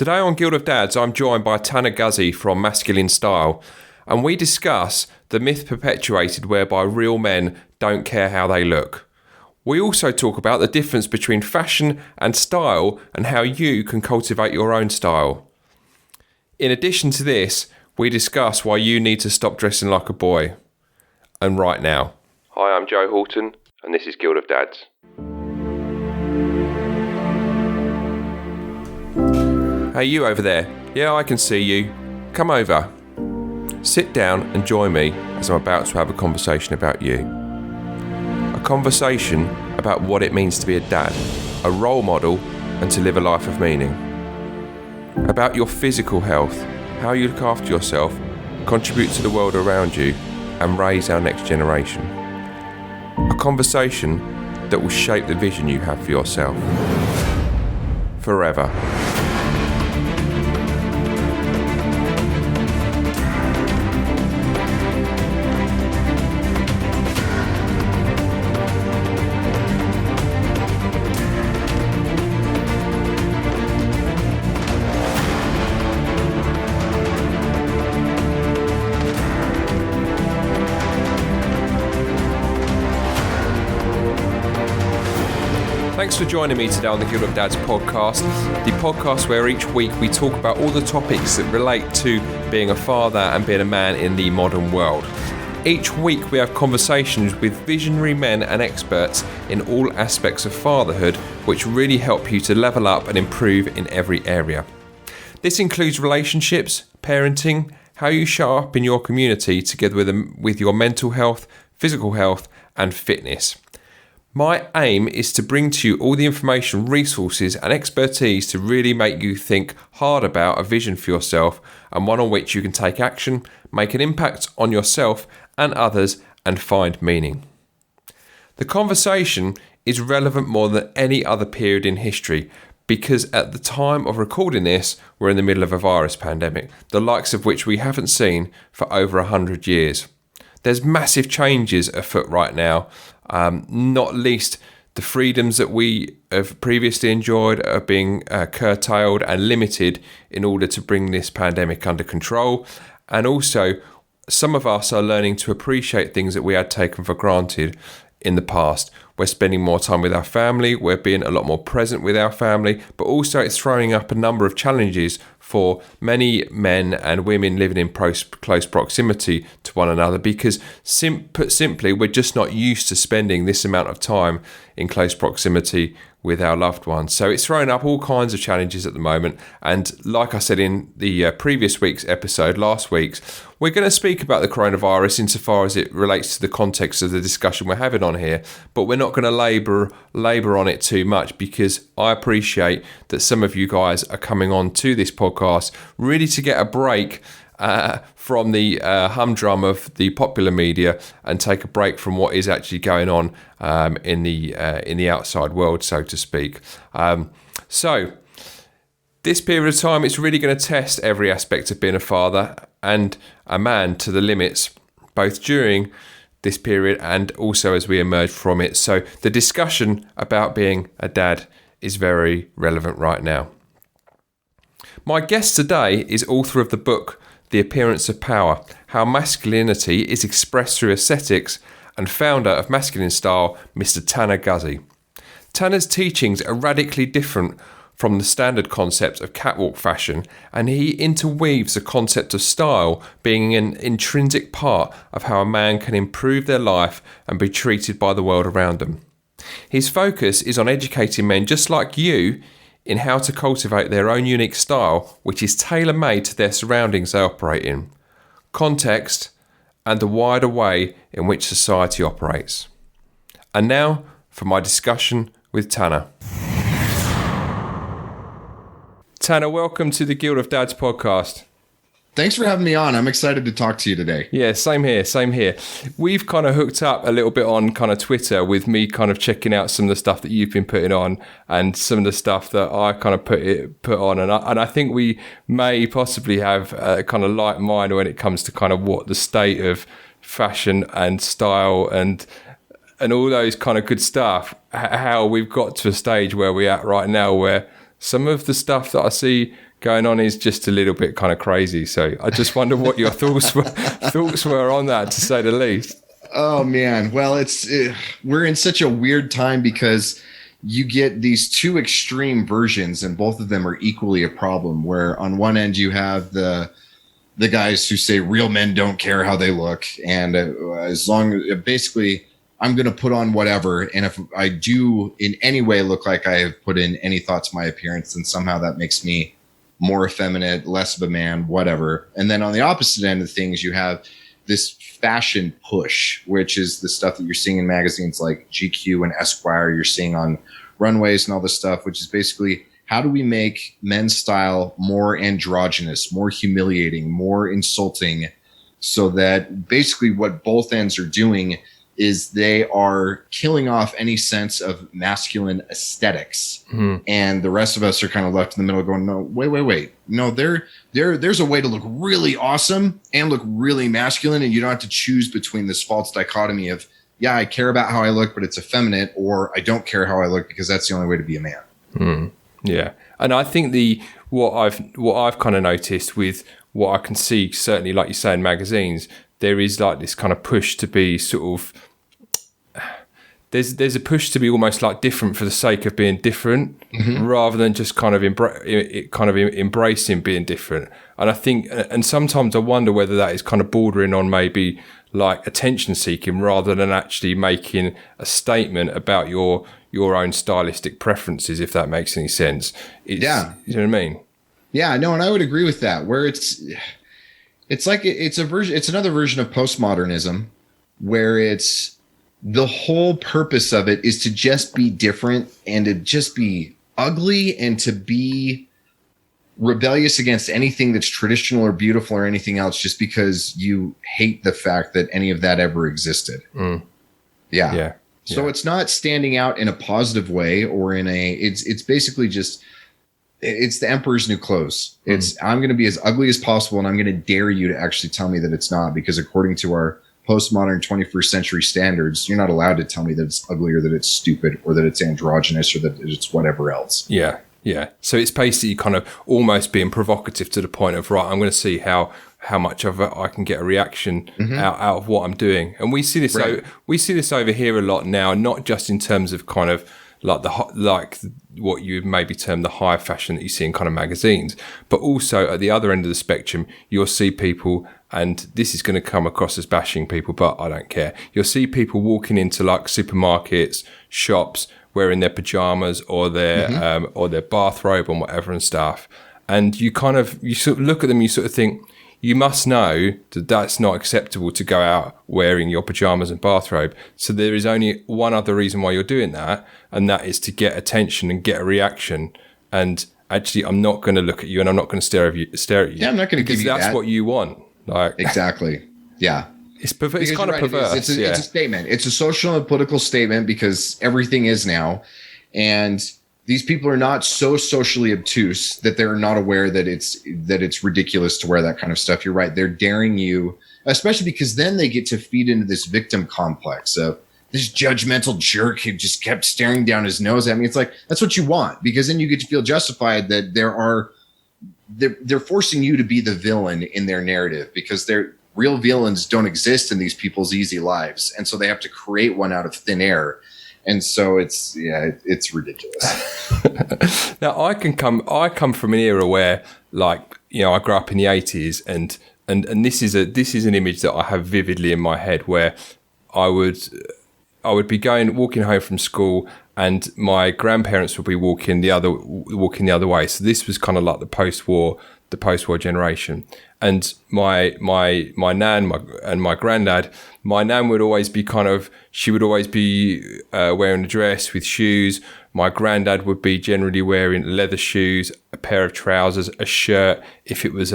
Today on Guild of Dads, I'm joined by Guzy from Masculine Style, and we discuss the myth perpetuated whereby real men don't care how they look. We also talk about the difference between fashion and style and how you can cultivate your own style. In addition to this, we discuss why you need to stop dressing like a boy. And right now. Hi, I'm Joe Horton, and this is Guild of Dads. Hey, you over there. Yeah, I can see you. Come over. Sit down and join me as I'm about to have a conversation about you. A conversation about what it means to be a dad, a role model, and to live a life of meaning. About your physical health, how you look after yourself, contribute to the world around you, and raise our next generation. A conversation that will shape the vision you have for yourself. Forever. Thanks for joining me today on the Guild of Dads podcast, the podcast where each week we talk about all the topics that relate to being a father and being a man in the modern world. Each week we have conversations with visionary men and experts in all aspects of fatherhood, which really help you to level up and improve in every area. This includes relationships, parenting, how you show up in your community together with your mental health, physical health and fitness. My aim is to bring to you all the information, resources and expertise to really make you think hard about a vision for yourself and one on which you can take action, make an impact on yourself and others and find meaning. The conversation is relevant more than any other period in history because at the time of recording this, we're in the middle of a virus pandemic, the likes of which we haven't seen for over 100 years. There's massive changes afoot right now. Not least the freedoms that we have previously enjoyed are being curtailed and limited in order to bring this pandemic under control. And also, some of us are learning to appreciate things that we had taken for granted in the past. We're spending more time with our family, we're being a lot more present with our family, but also it's throwing up a number of challenges for many men and women living in close proximity to one another because put simply, we're just not used to spending this amount of time in close proximity with our loved ones. So it's throwing up all kinds of challenges at the moment. And like I said in the previous week's episode, last week's, we're going to speak about the coronavirus insofar as it relates to the context of the discussion we're having on here, but we're not going to labour on it too much because I appreciate that some of you guys are coming on to this podcast really to get a break from the humdrum of the popular media and take a break from what is actually going on in the outside world, so to speak. So this period of time, it's really going to test every aspect of being a father and a man to the limits, both during this period and also as we emerge from it. So the discussion about being a dad is very relevant right now. My guest today is author of the book The Appearance of Power, How Masculinity is Expressed Through Aesthetics, and founder of Masculine Style, Mr. Guzy. Tanner's teachings are radically different from the standard concept of catwalk fashion, and he interweaves the concept of style being an intrinsic part of how a man can improve their life and be treated by the world around them. His focus is on educating men just like you in how to cultivate their own unique style, which is tailor-made to their surroundings they operate in, context, and the wider way in which society operates. And now for my discussion with Tanner. Tanner, welcome to the Guild of Dads podcast. Thanks for having me on. I'm excited to talk to you today. Yeah, same here. We've kind of hooked up a little bit on kind of Twitter with me kind of checking out some of the stuff that you've been putting on and some of the stuff that I kind of put on. And I think we may possibly have a kind of like mind when it comes to kind of what the state of fashion and style and all those kind of good stuff, how we've got to a stage where we're at right now where some of the stuff that I see going on is just a little bit kind of crazy. So I just wonder what your thoughts were on that, to say the least. Oh man, well, we're in such a weird time because you get these two extreme versions, and both of them are equally a problem. Where on one end you have the guys who say real men don't care how they look, and as long as basically I'm going to put on whatever, and if I do in any way look like I have put in any thought to my appearance, then somehow that makes me more effeminate, less of a man, whatever. And then on the opposite end of things, you have this fashion push, which is the stuff that you're seeing in magazines like GQ and Esquire, you're seeing on runways and all this stuff, which is basically, how do we make men's style more androgynous, more humiliating, more insulting, so that basically what both ends are doing is they are killing off any sense of masculine aesthetics. Mm-hmm. And the rest of us are kind of left in the middle going, no, wait. No, there's a way to look really awesome and look really masculine. And you don't have to choose between this false dichotomy of, yeah, I care about how I look, but it's effeminate, or I don't care how I look because that's the only way to be a man. Mm. Yeah. And I think what I've kind of noticed with what I can see, certainly like you say in magazines, there is like this kind of push to be sort of, there's a push to be almost like different for the sake of being different, mm-hmm. rather than just kind of embracing being different. And I think, and sometimes I wonder whether that is kind of bordering on maybe like attention seeking rather than actually making a statement about your own stylistic preferences, if that makes any sense. Yeah. You know what I mean? Yeah, no, and I would agree with that, where it's like it's another version of postmodernism, where it's the whole purpose of it is to just be different and to just be ugly and to be rebellious against anything that's traditional or beautiful or anything else, just because you hate the fact that any of that ever existed. Mm. Yeah. So it's not standing out in a positive way or it's basically just, it's the emperor's new clothes. It's, I'm going to be as ugly as possible, and I'm going to dare you to actually tell me that it's not, because according to our postmodern 21st century standards, you're not allowed to tell me that it's ugly or that it's stupid or that it's androgynous or that it's whatever else. Yeah. So it's basically kind of almost being provocative to the point of, right, I'm going to see how much of it I can get a reaction mm-hmm. out of what I'm doing. And we see this we see this over here a lot now, not just in terms of kind of like what you would maybe term the high fashion that you see in kind of magazines, but also at the other end of the spectrum, you'll see people, and this is going to come across as bashing people, but I don't care. You'll see people walking into like supermarkets, shops, wearing their pajamas or their mm-hmm. Or their bathrobe and whatever and stuff, and you sort of look at them, you sort of think, you must know that that's not acceptable to go out wearing your pajamas and bathrobe. So there is only one other reason why you're doing that, and that is to get attention and get a reaction. And actually, I'm not going to look at you, and I'm not going to stare at you. Yeah, I'm not going to give you that. Because that's what you want. Like exactly. Yeah. It's kind of perverse. It's a statement. It's a social and political statement, because everything is now, and these people are not so socially obtuse that they're not aware that it's ridiculous to wear that kind of stuff. You're right. They're daring you, especially because then they get to feed into this victim complex of this judgmental jerk who just kept staring down his nose at me. It's like, that's what you want, because then you get to feel justified that they're forcing you to be the villain in their narrative, because their real villains don't exist in these people's easy lives. And so they have to create one out of thin air. And so it's ridiculous. Now I come from an era where, like, you know, I grew up in the 80s, and this is an image that I have vividly in my head, where I would be walking home from school, and my grandparents would be walking the other way. So this was kind of like the post-war generation. And my nan and my granddad, my nan would always be wearing a dress with shoes. My granddad would be generally wearing leather shoes, a pair of trousers, a shirt. If it was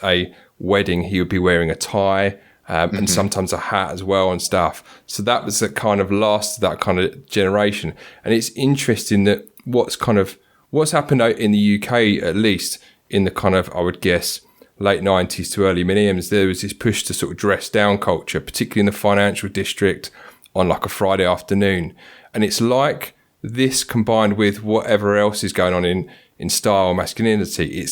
a wedding, he would be wearing a tie, mm-hmm. and sometimes a hat as well and stuff. So that was the kind of last of that kind of generation. And it's interesting that what's happened out in the UK, at least in the kind of, I would guess, late 90s to early millenniums, there was this push to sort of dress down culture, particularly in the financial district on like a Friday afternoon. And it's like this combined with whatever else is going on in in style, masculinity.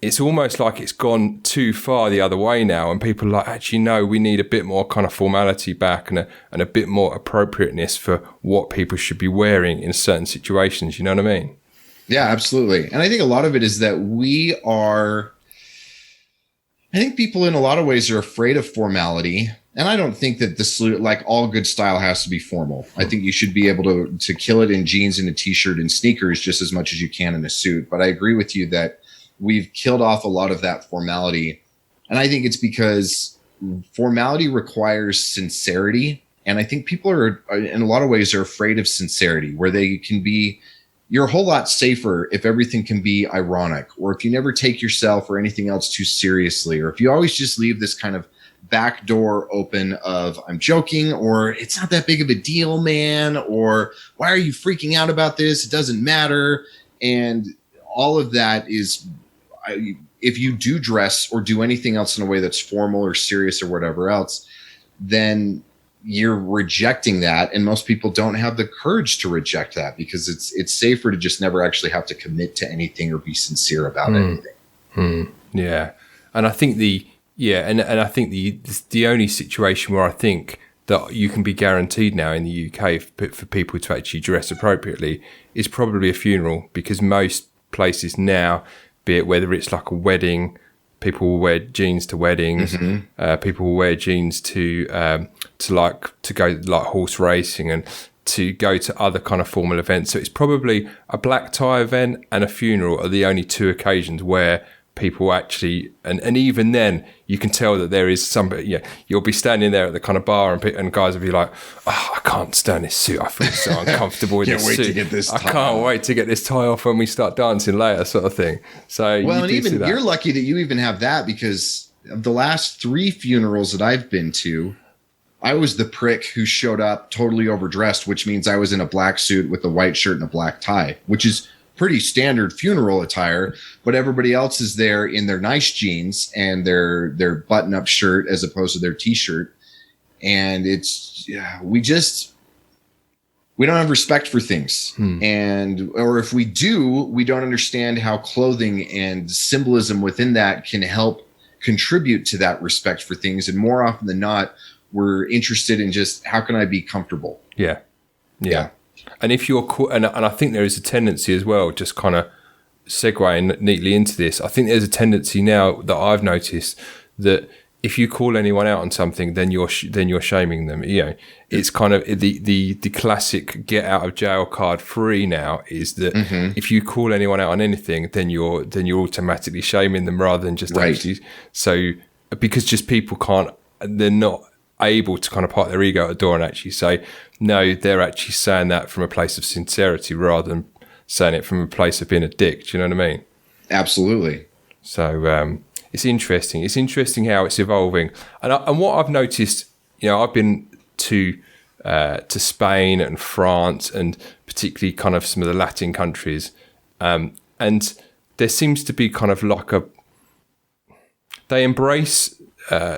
It's almost like it's gone too far the other way now, and people are like, actually, no, we need a bit more kind of formality back and a bit more appropriateness for what people should be wearing in certain situations. You know what I mean? Yeah, absolutely. And I think a lot of it is that I think people in a lot of ways are afraid of formality. And I don't think that like all good style has to be formal. I think you should be able to kill it in jeans and a t-shirt and sneakers just as much as you can in a suit. But I agree with you that we've killed off a lot of that formality. And I think it's because formality requires sincerity. And I think people are, in a lot of ways, are afraid of sincerity, where they can be, you're a whole lot safer if everything can be ironic, or if you never take yourself or anything else too seriously, or if you always just leave this kind of back door open of I'm joking, or it's not that big of a deal, man, or why are you freaking out about this? It doesn't matter. And all of that is, if you do dress or do anything else in a way that's formal or serious or whatever else, then you're rejecting that. And most people don't have the courage to reject that, because it's safer to just never actually have to commit to anything or be sincere about anything. Yeah. And I think and I think the only situation where I think that you can be guaranteed now in the UK for people to actually dress appropriately is probably a funeral, because most places now, be it whether it's like a wedding, people will wear jeans to weddings. People will wear jeans to go like horse racing and to go to other kind of formal events. So it's probably a black tie event and a funeral are the only two occasions where people actually, and even then you can tell that there is somebody, you'll be standing there at the kind of bar and guys will be like, oh, I can't stand this suit. I feel so uncomfortable in this suit. I can't wait to get this tie off when we start dancing later, sort of thing. So, well, and even you're lucky that you even have that, because of the last 3 funerals that I've been to, I was the prick who showed up totally overdressed, which means I was in a black suit with a white shirt and a black tie, which is pretty standard funeral attire, but everybody else is there in their nice jeans and their button-up shirt as opposed to their t-shirt. And it's, we don't have respect for things. Or if we do, we don't understand how clothing and symbolism within that can help contribute to that respect for things. And more often than not, we're interested in just, how can I be comfortable? Yeah. And if you're, and I think there is a tendency as well, just kind of segueing neatly into this, I think there's a tendency now that I've noticed that if you call anyone out on something, then you're shaming them. It's kind of the classic get out of jail card free now is that if you call anyone out on anything, then you're automatically shaming them rather than just actually. So because just people they're not able to kind of park their ego at the door and actually say, no, they're actually saying that from a place of sincerity rather than saying it from a place of being a dick. Do you know what I mean? Absolutely. So it's interesting. It's interesting how it's evolving. And what I've noticed, I've been to Spain and France and particularly kind of some of the Latin countries. And there seems to be kind of like they embrace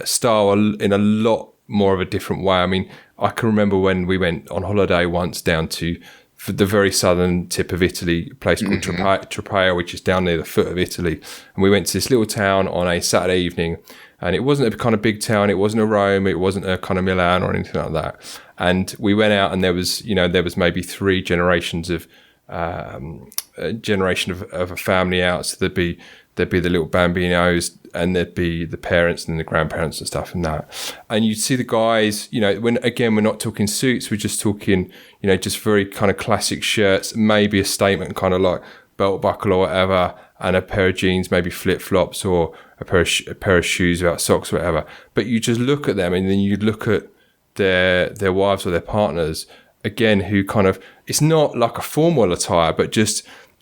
style in a lot more of a different way. I mean, I can remember when we went on holiday once down to the very southern tip of Italy, a place called Tropea, which is down near the foot of Italy. And we went to this little town on a Saturday evening, and it wasn't a kind of big town. It wasn't a Rome. It wasn't a kind of Milan or anything like that. And we went out, and there was maybe 3 generations of a generation of a family out. So there'd be the little bambinos, and there'd be the parents and the grandparents and stuff and that. And you'd see the guys, when, again, we're not talking suits, we're just talking, just very kind of classic shirts, maybe a statement kind of like belt buckle or whatever, and a pair of jeans, maybe flip-flops, or a pair of shoes without socks or whatever. But you just look at them, and then you look at their wives or their partners, again, who kind of, it's not like a formal attire, but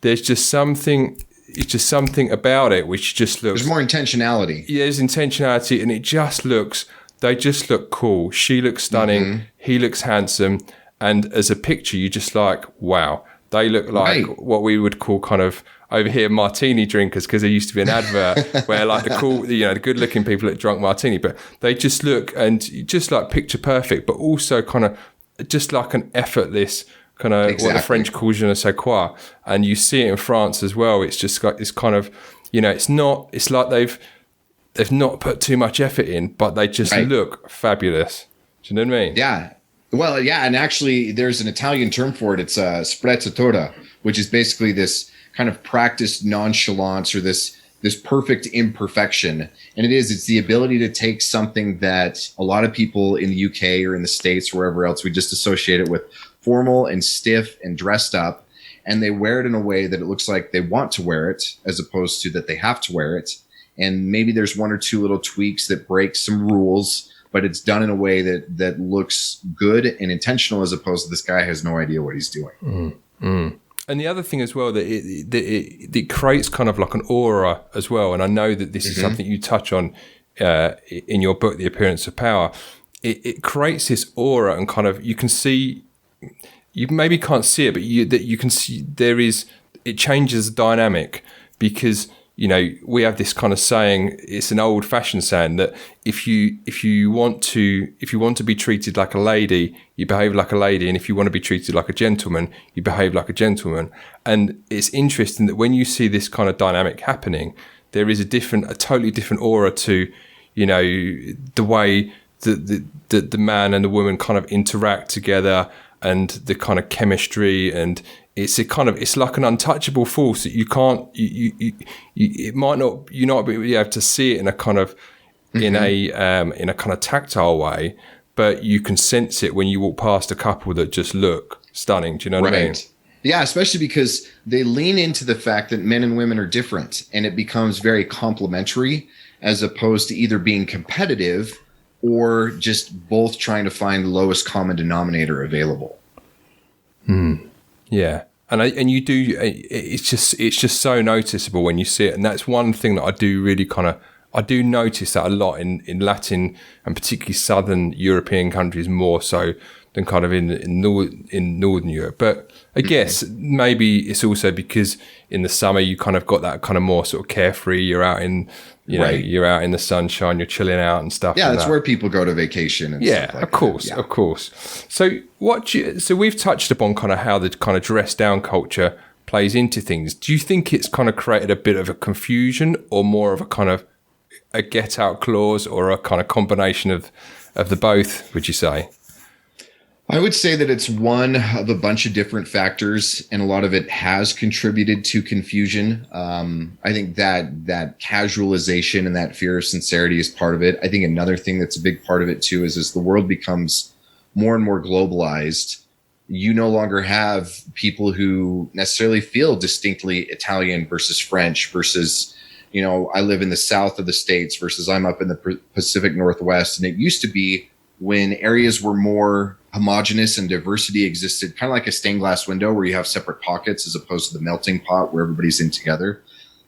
there's just something... It's just something about it which just looks... There's more intentionality. Yeah, there's intentionality, and they just look cool. She looks stunning. He looks handsome. And as a picture, you're just like, wow. They look like what we would call kind of over here martini drinkers, because there used to be an advert where like the good-looking people that drunk martini, but they just look and just like picture perfect, but also kind of just like an effortless kind of what the French calls je ne sais quoi, and you see it in France as well. It's just like it's kind of, it's like they've not put too much effort in, but they just look fabulous. Do you know what I mean? Yeah. Well, yeah, and actually, there's an Italian term for it. It's sprezzatura, which is basically this kind of practiced nonchalance or this perfect imperfection. And it's the ability to take something that a lot of people in the UK or in the States, wherever else, we just associate it with formal and stiff and dressed up, and they wear it in a way that it looks like they want to wear it as opposed to that they have to wear it. And maybe there's one or two little tweaks that break some rules, but it's done in a way that looks good and intentional, as opposed to this guy has no idea what he's doing. And the other thing as well, that it creates kind of like an aura as well. And I know that this is something you touch on in your book, The Appearance of Power. It creates this aura, and kind of you can see, you maybe can't see it, but you can see it changes the dynamic, because we have this kind of saying, it's an old fashioned saying, that if you want to be treated like a lady, you behave like a lady, and if you want to be treated like a gentleman, you behave like a gentleman. And it's interesting that when you see this kind of dynamic happening, there is a totally different aura to, the way the man and the woman kind of interact together, and the kind of chemistry, and it's like an untouchable force that you can't, you're not be able to see it in a kind of, in a kind of tactile way, but you can sense it when you walk past a couple that just look stunning. Do you know what I mean? Yeah, especially because they lean into the fact that men and women are different, and it becomes very complementary, as opposed to either being competitive or just both trying to find the lowest common denominator available. Yeah. And you do, it's just so noticeable when you see it. And that's one thing that I do really I do notice that a lot in Latin and particularly Southern European countries, more so than kind of in Northern Europe. But I guess maybe it's also because in the summer you kind of got that kind of more sort of carefree. You're out in, you're out in the sunshine, you're chilling out and stuff. Yeah, that's where people go to vacation. And stuff like of course, that. Of course. So so we've touched upon kind of how the kind of dress down culture plays into things. Do you think it's kind of created a bit of a confusion, or more of a kind of a get out clause, or a kind of combination of the both, would you say? I would say that it's one of a bunch of different factors, and a lot of it has contributed to confusion. I think that casualization and that fear of sincerity is part of it. I think another thing that's a big part of it too is as the world becomes more and more globalized, you no longer have people who necessarily feel distinctly Italian versus French versus, I live in the south of the States versus I'm up in the Pacific Northwest. And it used to be, when areas were more homogenous and diversity existed, kind of like a stained glass window where you have separate pockets as opposed to the melting pot where everybody's in together,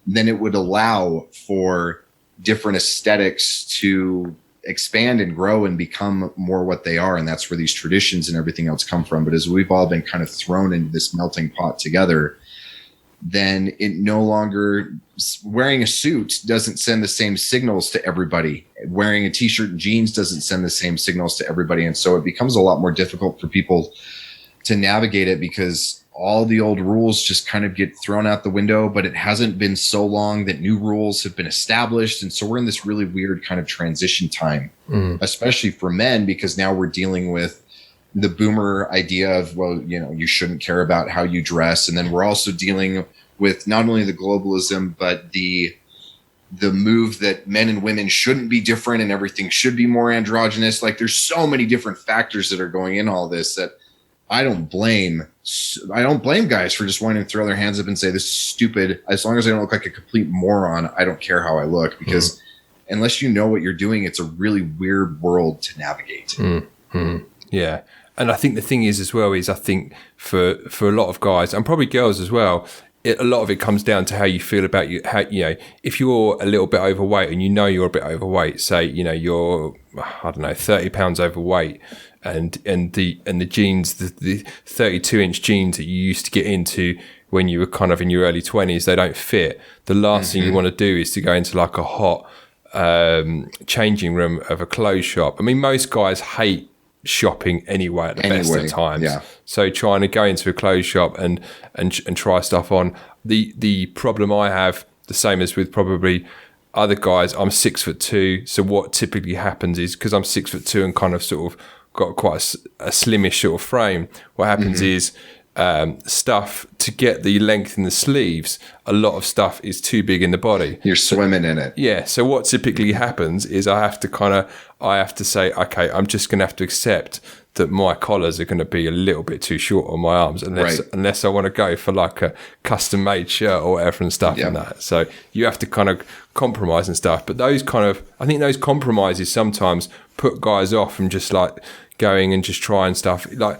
then it would allow for different aesthetics to expand and grow and become more what they are. And that's where these traditions and everything else come from. But as we've all been kind of thrown into this melting pot together, then it no longer, wearing a suit doesn't send the same signals to everybody. Wearing a t-shirt and jeans doesn't send the same signals to everybody. And so it becomes a lot more difficult for people to navigate it, because all the old rules just kind of get thrown out the window, but it hasn't been so long that new rules have been established. And so we're in this really weird kind of transition time, especially for men, because now we're dealing with the boomer idea of, well, you shouldn't care about how you dress. And then we're also dealing with not only the globalism, but the move that men and women shouldn't be different and everything should be more androgynous. Like, there's so many different factors that are going in all this that I don't blame guys for just wanting to throw their hands up and say, this is stupid. As long as I don't look like a complete moron, I don't care how I look, because unless you know what you're doing, it's a really weird world to navigate. Yeah. And I think the thing is as well is, I think for a lot of guys and probably girls as well, a lot of it comes down to how you feel about you. How, if you're a little bit overweight and you're a bit overweight, say, you're, I don't know, 30 pounds overweight, and the jeans, the 32-inch jeans that you used to get into when you were kind of in your early 20s, they don't fit. The last thing you want to do is to go into like a hot changing room of a clothes shop. I mean, most guys hate shopping anyway at the best of times. Yeah. So trying to go into a clothes shop and try stuff on. The problem I have, the same as with probably other guys, I'm 6'2". So what typically happens is, because I'm 6'2" and kind of sort of got quite a slimish sort of frame, what happens is stuff to get the length in the sleeves, a lot of stuff is too big in the body. You're swimming in it. Yeah. So what typically happens is I have to say, okay, I'm just going to have to accept that my collars are going to be a little bit too short on my arms unless I want to go for like a custom made shirt or whatever and stuff and that. So you have to kind of compromise and stuff. But I think those compromises sometimes put guys off from just like going and just trying stuff. Like,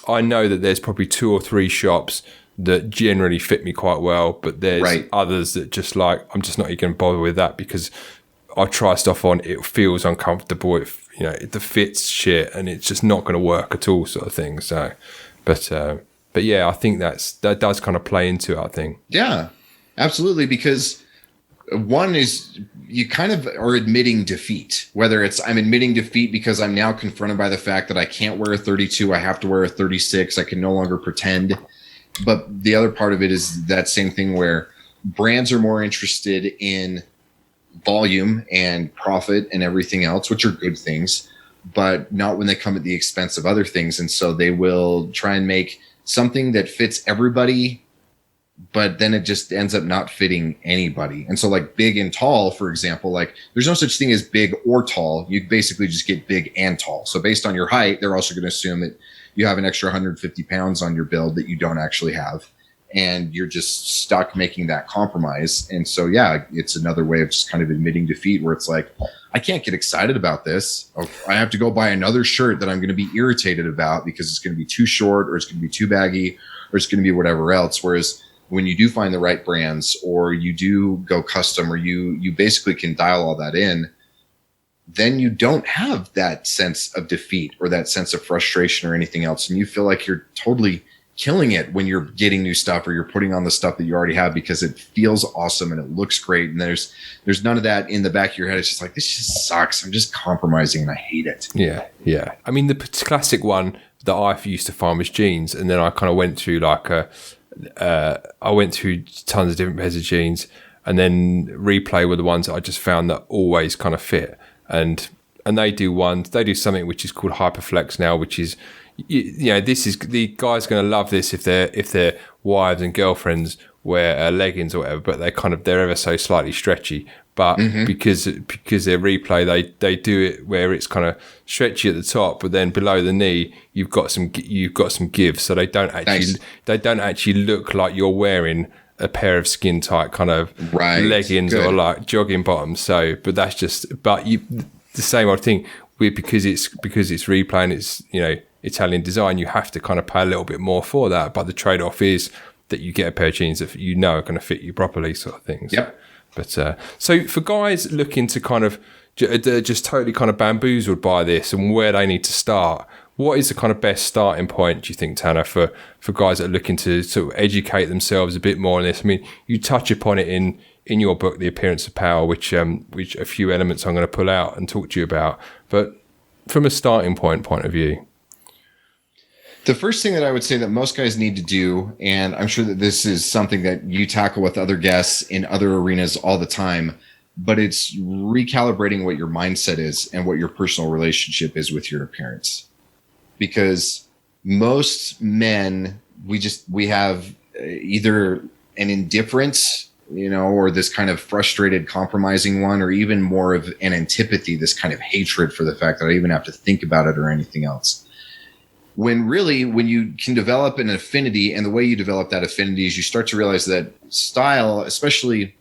I know that there's probably 2 or 3 shops that generally fit me quite well, but there's others that just like, I'm just not even going to bother with that because I try stuff on, it feels uncomfortable, the fit's shit, and it's just not going to work at all, sort of thing. So, but yeah, I think that does kind of play into it, I think. Yeah, absolutely. Because one is you kind of are admitting defeat, whether it's I'm admitting defeat because I'm now confronted by the fact that I can't wear a 32, I have to wear a 36, I can no longer pretend. But the other part of it is that same thing where brands are more interested in volume and profit and everything else, which are good things, but not when they come at the expense of other things. And so they will try and make something that fits everybody, but then it just ends up not fitting anybody. And so like big and tall, for example, like there's no such thing as big or tall. You basically just get big and tall. So based on your height, they're also going to assume that you have an extra 150 pounds on your build that you don't actually have. And you're just stuck making that compromise. And so, yeah, it's another way of just kind of admitting defeat where it's like, I can't get excited about this. I have to go buy another shirt that I'm going to be irritated about because it's going to be too short or it's going to be too baggy or it's going to be whatever else. Whereas when you do find the right brands or you do go custom or you basically can dial all that in, then you don't have that sense of defeat or that sense of frustration or anything else. And you feel like you're totally killing it when you're getting new stuff or you're putting on the stuff that you already have because it feels awesome and it looks great. And there's none of that in the back of your head. It's just like, this just sucks. I'm just compromising and I hate it. Yeah. Yeah. I mean, the classic one that I used to find was jeans. And then I kind of went through I went through tons of different pairs of jeans, and then Replay were the ones that I just found that always kind of fit. And they do something which is called Hyperflex now, which is, this is the guys going to love this if their wives and girlfriends wear leggings or whatever, but they're ever so slightly stretchy. But because they're Replay, they do it where it's kind of stretchy at the top, but then below the knee you've got some give, so they don't actually look like you're wearing a pair of skin tight kind of leggings or like jogging bottoms. So, but that's just the same old thing. Because it's Replay and it's Italian design, you have to kind of pay a little bit more for that, but the trade-off is that you get a pair of jeans that are going to fit you properly, sort of things. Yep. But so for guys looking to kind of just totally kind of bamboozled by this and where they need to start, what is the kind of best starting point, do you think, Tanner, for guys that are looking to sort of educate themselves a bit more on this? I mean, you touch upon it in your book, The Appearance of Power, which a few elements I'm going to pull out and talk to you about, but from a starting point of view. The first thing that I would say that most guys need to do, and I'm sure that this is something that you tackle with other guests in other arenas all the time, but it's recalibrating what your mindset is and what your personal relationship is with your appearance. Because most men, we have either an indifference, or this kind of frustrated, compromising one, or even more of an antipathy, this kind of hatred for the fact that I even have to think about it or anything else. When you can develop an affinity, and the way you develop that affinity is you start to realize that style, especially,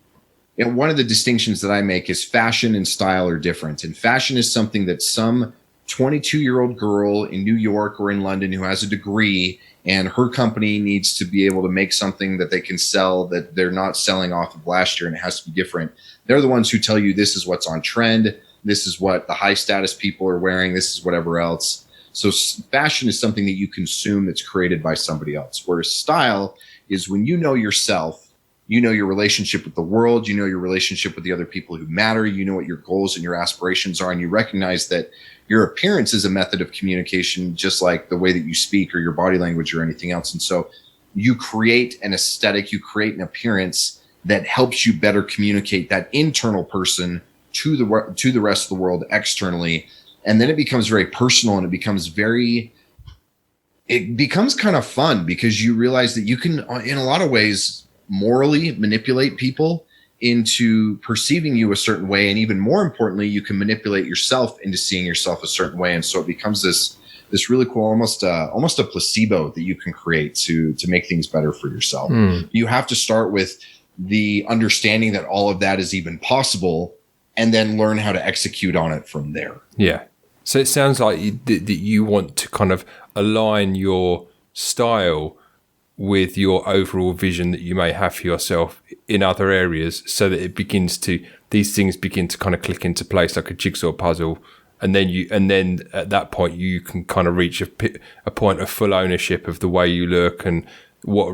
one of the distinctions that I make is fashion and style are different. And fashion is something that some 22-year-old girl in New York or in London who has a degree and her company needs to be able to make something that they can sell that they're not selling off of last year, and it has to be different. They're the ones who tell you this is what's on trend, this is what the high status people are wearing, this is whatever else. So fashion is something that you consume that's created by somebody else, whereas style is when you know yourself, you know your relationship with the world, you know your relationship with the other people who matter, you know what your goals and your aspirations are, and you recognize that your appearance is a method of communication, just like the way that you speak or your body language or anything else. And so you create an aesthetic, you create an appearance that helps you better communicate that internal person to the rest of the world externally. And then it becomes very personal, and it becomes kind of fun, because you realize that you can, in a lot of ways, morally manipulate people into perceiving you a certain way. And even more importantly, you can manipulate yourself into seeing yourself a certain way. And so it becomes this really cool, almost a placebo that you can create to make things better for yourself. You have to start with the understanding that all of that is even possible, and then learn how to execute on it from there. Yeah. So it sounds like that you want to kind of align your style with your overall vision that you may have for yourself in other areas, so that these things begin to kind of click into place like a jigsaw puzzle. And then at that point you can kind of reach a point of full ownership of the way you look, and what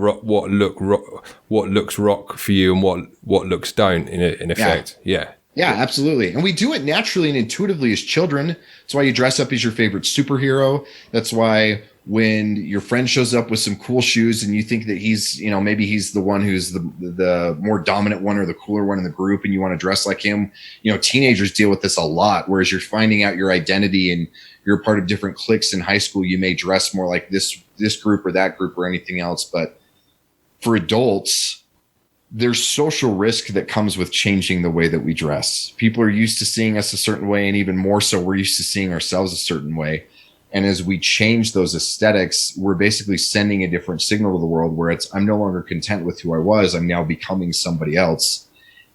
looks rock for you and what looks don't in effect. Yeah. Yeah, absolutely. And we do it naturally and intuitively as children. That's why you dress up as your favorite superhero. That's why when your friend shows up with some cool shoes and you think that he's, maybe he's the one who's the more dominant one or the cooler one in the group, and you want to dress like him. Teenagers deal with this a lot, whereas you're finding out your identity and you're a part of different cliques in high school. You may dress more like this group or that group or anything else. But for adults, there's social risk that comes with changing the way that we dress. People are used to seeing us a certain way, and even more so, we're used to seeing ourselves a certain way. And as we change those aesthetics, we're basically sending a different signal to the world, where I'm no longer content with who I was. I'm now becoming somebody else.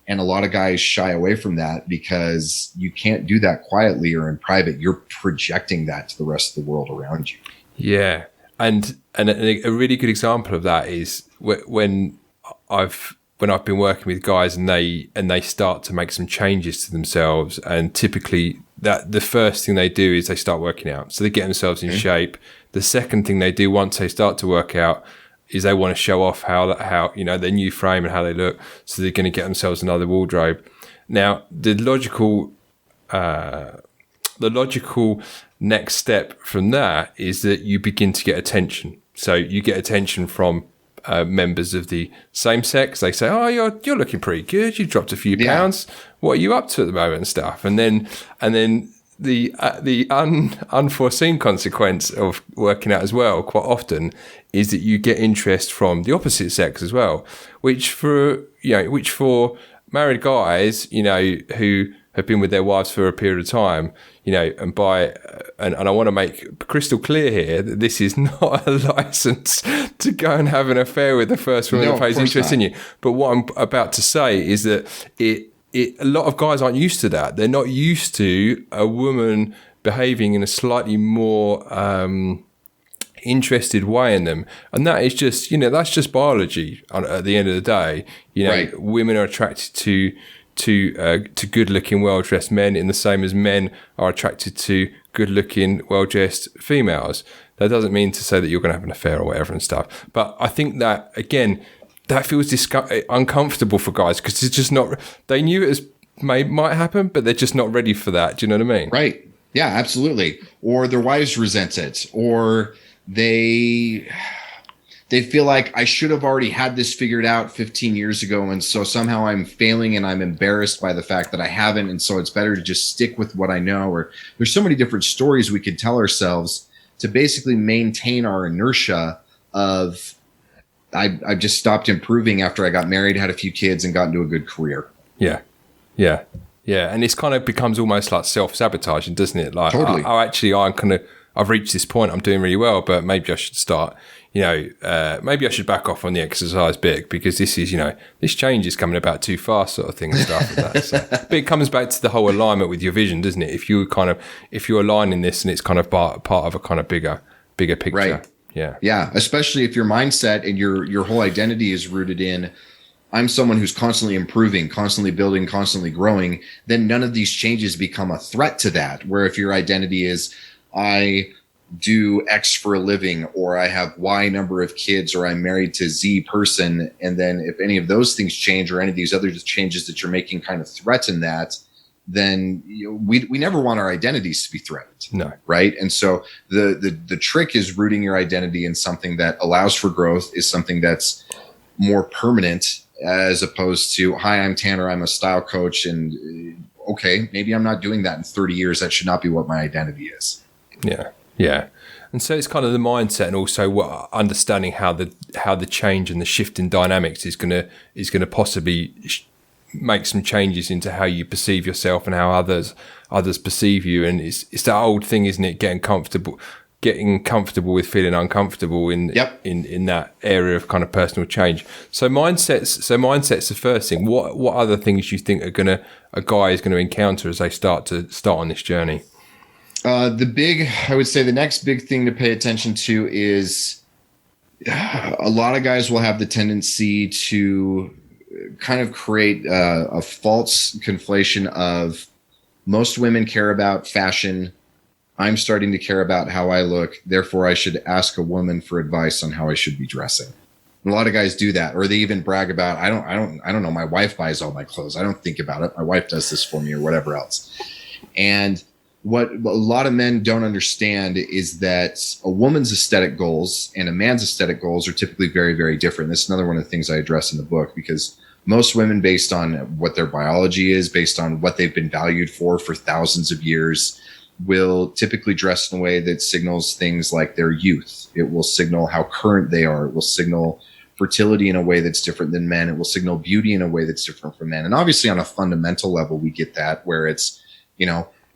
And a lot of guys shy away from that, because you can't do that quietly or in private. You're projecting that to the rest of the world around you. Yeah. And a really good example of that is when I've been working with guys and they start to make some changes to themselves, and typically that the first thing they do is they start working out. So they get themselves in shape. The second thing they do once they start to work out is they want to show off how their new frame and how they look. So they're going to get themselves another wardrobe. Now the logical next step from that is that you begin to get attention. So you get attention from members of the same sex. They say, "Oh, you're looking pretty good. You dropped a few pounds. What are you up to at the moment?" and stuff. And then the unforeseen consequence of working out as well, quite often, is that you get interest from the opposite sex as well, which for married guys, who have been with their wives for a period of time, and I want to make crystal clear here that this is not a license to go and have an affair with the first woman that pays interest in you. But what I'm about to say is that a lot of guys aren't used to that. They're not used to a woman behaving in a slightly more interested way in them, and that is just that's just biology. At the end of the day, right. Women are attracted to good-looking, well-dressed men in the same as men are attracted to good-looking, well-dressed females. That doesn't mean to say that you're going to have an affair or whatever and stuff. But I think that, again, that feels uncomfortable for guys, because it's just not. They knew it might happen, but they're just not ready for that. Do you know what I mean? Right. Yeah, absolutely. Or their wives resent it, or they feel like I should have already had this figured out 15 years ago. And so somehow I'm failing and I'm embarrassed by the fact that I haven't. And so it's better to just stick with what I know. Or there's so many different stories we could tell ourselves to basically maintain our inertia of, I just stopped improving after I got married, had a few kids, and got into a good career. Yeah. Yeah. Yeah. And it's kind of becomes almost like self-sabotaging, doesn't it? Like, totally. I've reached this point, I'm doing really well, but maybe I should start, maybe I should back off on the exercise bit, because this is, this change is coming about too fast, sort of thing and stuff like that. So, but it comes back to the whole alignment with your vision, doesn't it? If you're aligning this and it's kind of part of a kind of bigger picture. Right. Yeah. Yeah. Especially if your mindset and your whole identity is rooted in, I'm someone who's constantly improving, constantly building, constantly growing, then none of these changes become a threat to that. Where if your identity is, I do X for a living, or I have Y number of kids, or I'm married to Z person. And then if any of those things change, or any of these other changes that you're making kind of threaten that, then we never want our identities to be threatened. No. Right. And so the trick is rooting your identity in something that allows for growth, is something that's more permanent, as opposed to, hi, I'm Tanner, I'm a style coach, and okay, maybe I'm not doing that in 30 years. That should not be what my identity is. Yeah. And so it's kind of the mindset, and also understanding how the change and the shift in dynamics is going to possibly make some changes into how you perceive yourself and how others perceive you. And it's that old thing, isn't it? Getting comfortable with feeling uncomfortable in that area of kind of personal change. So mindset's the first thing. What other things you think a guy is going to encounter as they start on this journey? I would say the next big thing to pay attention to is a lot of guys will have the tendency to kind of create a false conflation of, most women care about fashion, I'm starting to care about how I look, therefore I should ask a woman for advice on how I should be dressing. And a lot of guys do that, or they even brag about, I don't know, my wife buys all my clothes, I don't think about it, my wife does this for me, or whatever else. And what a lot of men don't understand is that a woman's aesthetic goals and a man's aesthetic goals are typically very, very different. This is another one of the things I address in the book, because most women, based on what their biology is, based on what they've been valued for thousands of years, will typically dress in a way that signals things like their youth. It will signal how current they are. It will signal fertility in a way that's different than men. It will signal beauty in a way that's different from men. And obviously on a fundamental level, we get that, where it's,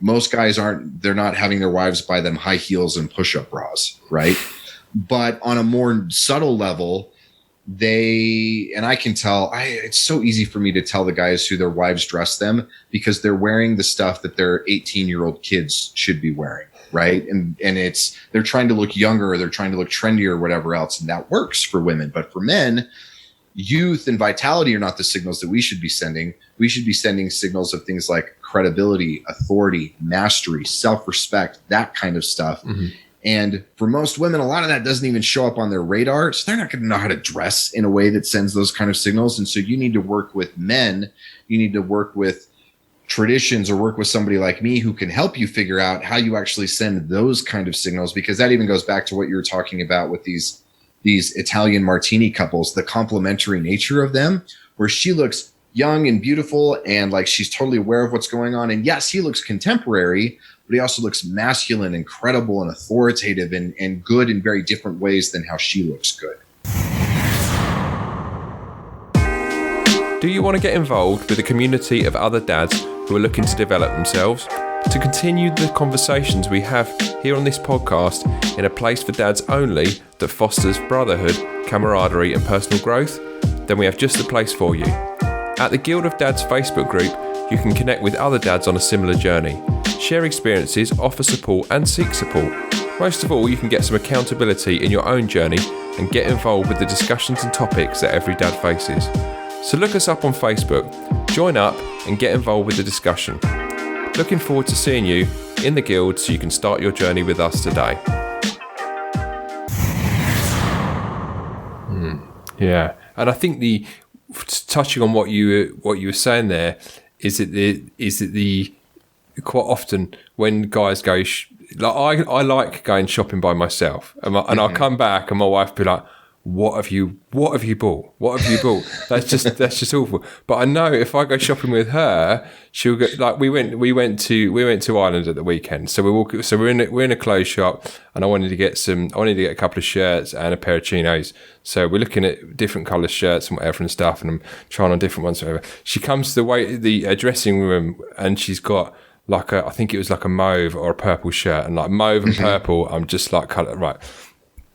most guys they're not having their wives buy them high heels and push-up bras, right? But on a more subtle level, and I can tell, it's so easy for me to tell the guys who their wives dress them, because they're wearing the stuff that their 18-year-old kids should be wearing, right? And they're trying to look younger, or they're trying to look trendier, or whatever else, and that works for women. But for men, youth and vitality are not the signals that we should be sending. We should be sending signals of things like credibility, authority, mastery, self-respect, that kind of stuff. Mm-hmm. And for most women, a lot of that doesn't even show up on their radar. So they're not going to know how to dress in a way that sends those kind of signals. And so you need to work with men. You need to work with traditions, or work with somebody like me who can help you figure out how you actually send those kind of signals. Because that even goes back to what you were talking about with these Italian martini couples, the complementary nature of them, where she looks young and beautiful and like she's totally aware of what's going on. And yes, he looks contemporary, but he also looks masculine and credible and authoritative and good in very different ways than how she looks good. Do you want to get involved with a community of other dads who are looking to develop themselves? To continue the conversations we have here on this podcast in a place for dads only that fosters brotherhood, camaraderie and personal growth? Then we have just the place for you. At the Guild of Dads Facebook group, you can connect with other dads on a similar journey, share experiences, offer support and seek support. Most of all, you can get some accountability in your own journey and get involved with the discussions and topics that every dad faces. So look us up on Facebook, join up and get involved with the discussion. Looking forward to seeing you in the Guild so you can start your journey with us today. Yeah, and I think touching on what you were saying there is that the quite often when guys go I like going shopping by myself, and I'll come back and my wife will be like, what have you bought? That's just awful. But I know if I go shopping with her, she'll go, like we went to Ireland at the weekend. So we're in a clothes shop, and I wanted to get a couple of shirts and a pair of chinos. So we're looking at different colour shirts and whatever and stuff, and I'm trying on different ones. Whatever. She comes to the dressing room, and she's got I think it was like a mauve or a purple shirt, and like mauve and purple. I'm just like, colour right.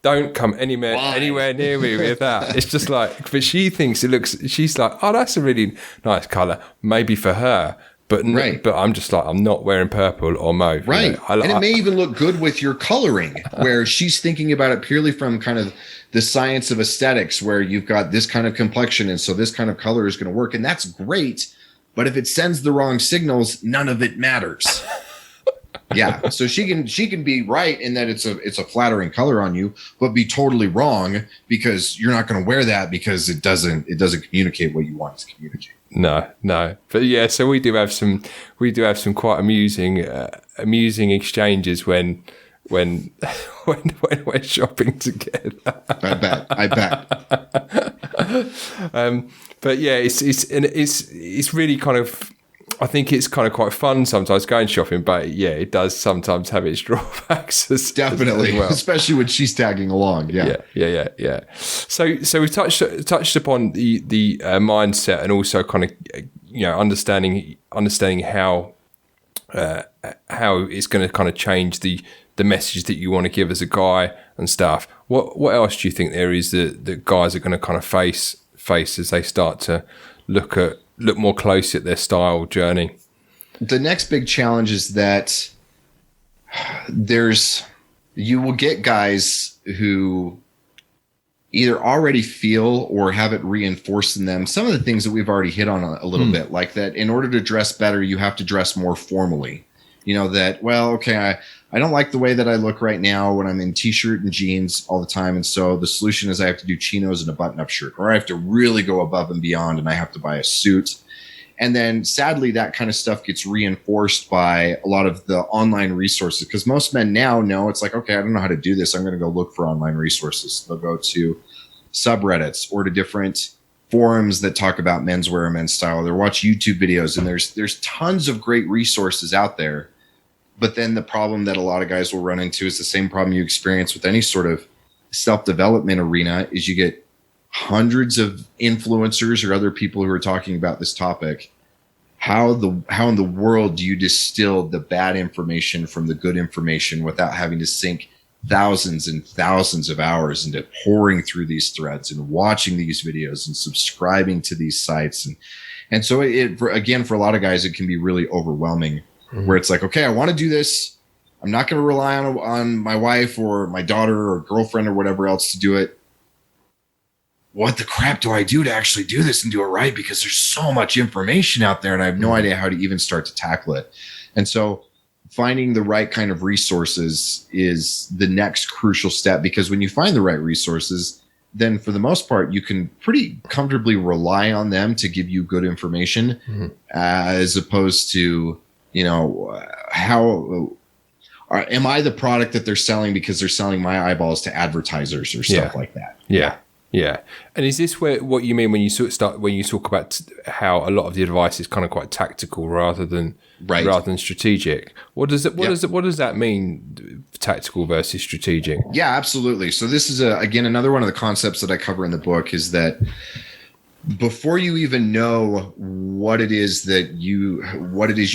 Don't come anywhere near me with that. It's just like, but she thinks she's like, oh, that's a really nice colour, maybe for her. But right. But I'm just like, I'm not wearing purple or mauve. Right. And it may even look good with your coloring, where she's thinking about it purely from kind of the science of aesthetics, where you've got this kind of complexion, and so this kind of color is going to work. And that's great. But if it sends the wrong signals, none of it matters. Yeah, so she can be right in that it's a flattering color on you, but be totally wrong because you're not going to wear that because it doesn't communicate what you want it to communicate. No, but yeah. So we do have some quite amusing exchanges when when we're shopping together. I bet. But yeah, it's really kind of. I think it's kind of quite fun sometimes going shopping, but yeah, it does sometimes have its drawbacks. Definitely, as well. Especially when she's tagging along. Yeah. So we've touched upon the mindset and also kind of understanding how it's going to kind of change the message that you want to give as a guy and stuff. What else do you think there is that guys are going to kind of face as they start to look more closely at their style journey? The next big challenge is that you will get guys who either already feel or have it reinforced in them some of the things that we've already hit on a little bit, like that in order to dress better, you have to dress more formally. That, well, okay, I don't like the way that I look right now when I'm in t-shirt and jeans all the time. And so the solution is I have to do chinos and a button-up shirt, or I have to really go above and beyond and I have to buy a suit. And then sadly, that kind of stuff gets reinforced by a lot of the online resources, because most men now know it's like, okay, I don't know how to do this. I'm going to go look for online resources. They'll go to subreddits or to different forums that talk about menswear and men's style. They'll watch YouTube videos, and there's tons of great resources out there. But then the problem that a lot of guys will run into is the same problem you experience with any sort of self-development arena, is you get hundreds of influencers or other people who are talking about this topic. How in the world do you distill the bad information from the good information without having to sink thousands and thousands of hours into pouring through these threads and watching these videos and subscribing to these sites? And so again, for a lot of guys, it can be really overwhelming. Where it's like, okay, I want to do this. I'm not going to rely on my wife or my daughter or girlfriend or whatever else to do it. What the crap do I do to actually do this and do it right? Because there's so much information out there and I have no idea how to even start to tackle it. And so finding the right kind of resources is the next crucial step, because when you find the right resources, then for the most part, you can pretty comfortably rely on them to give you good information, as opposed to, how am I the product that they're selling because they're selling my eyeballs to advertisers or stuff like that? Yeah. And is this what you mean when you when you talk about how a lot of the advice is kind of quite tactical rather than strategic? What does that mean? Tactical versus strategic? Yeah, absolutely. So this is again another one of the concepts that I cover in the book, is that before you even know what it is you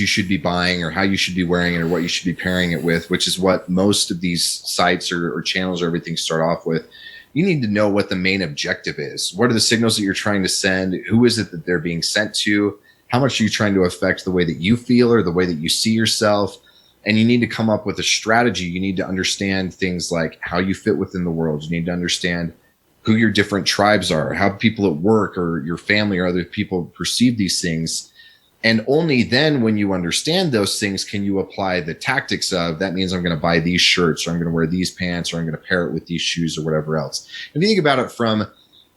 should be buying or how you should be wearing it or what you should be pairing it with, which is what most of these sites or channels or everything start off with, you need to know what the main objective is. What are the signals that you're trying to send? Who is it that they're being sent to? How much are you trying to affect the way that you feel or the way that you see yourself? And you need to come up with a strategy. You need to understand things like how you fit within the world. You need to understand who your different tribes are, how people at work or your family or other people perceive these things. And only then, when you understand those things, can you apply the tactics of, that means I'm going to buy these shirts, or I'm going to wear these pants, or I'm going to pair it with these shoes or whatever else. If you think about it from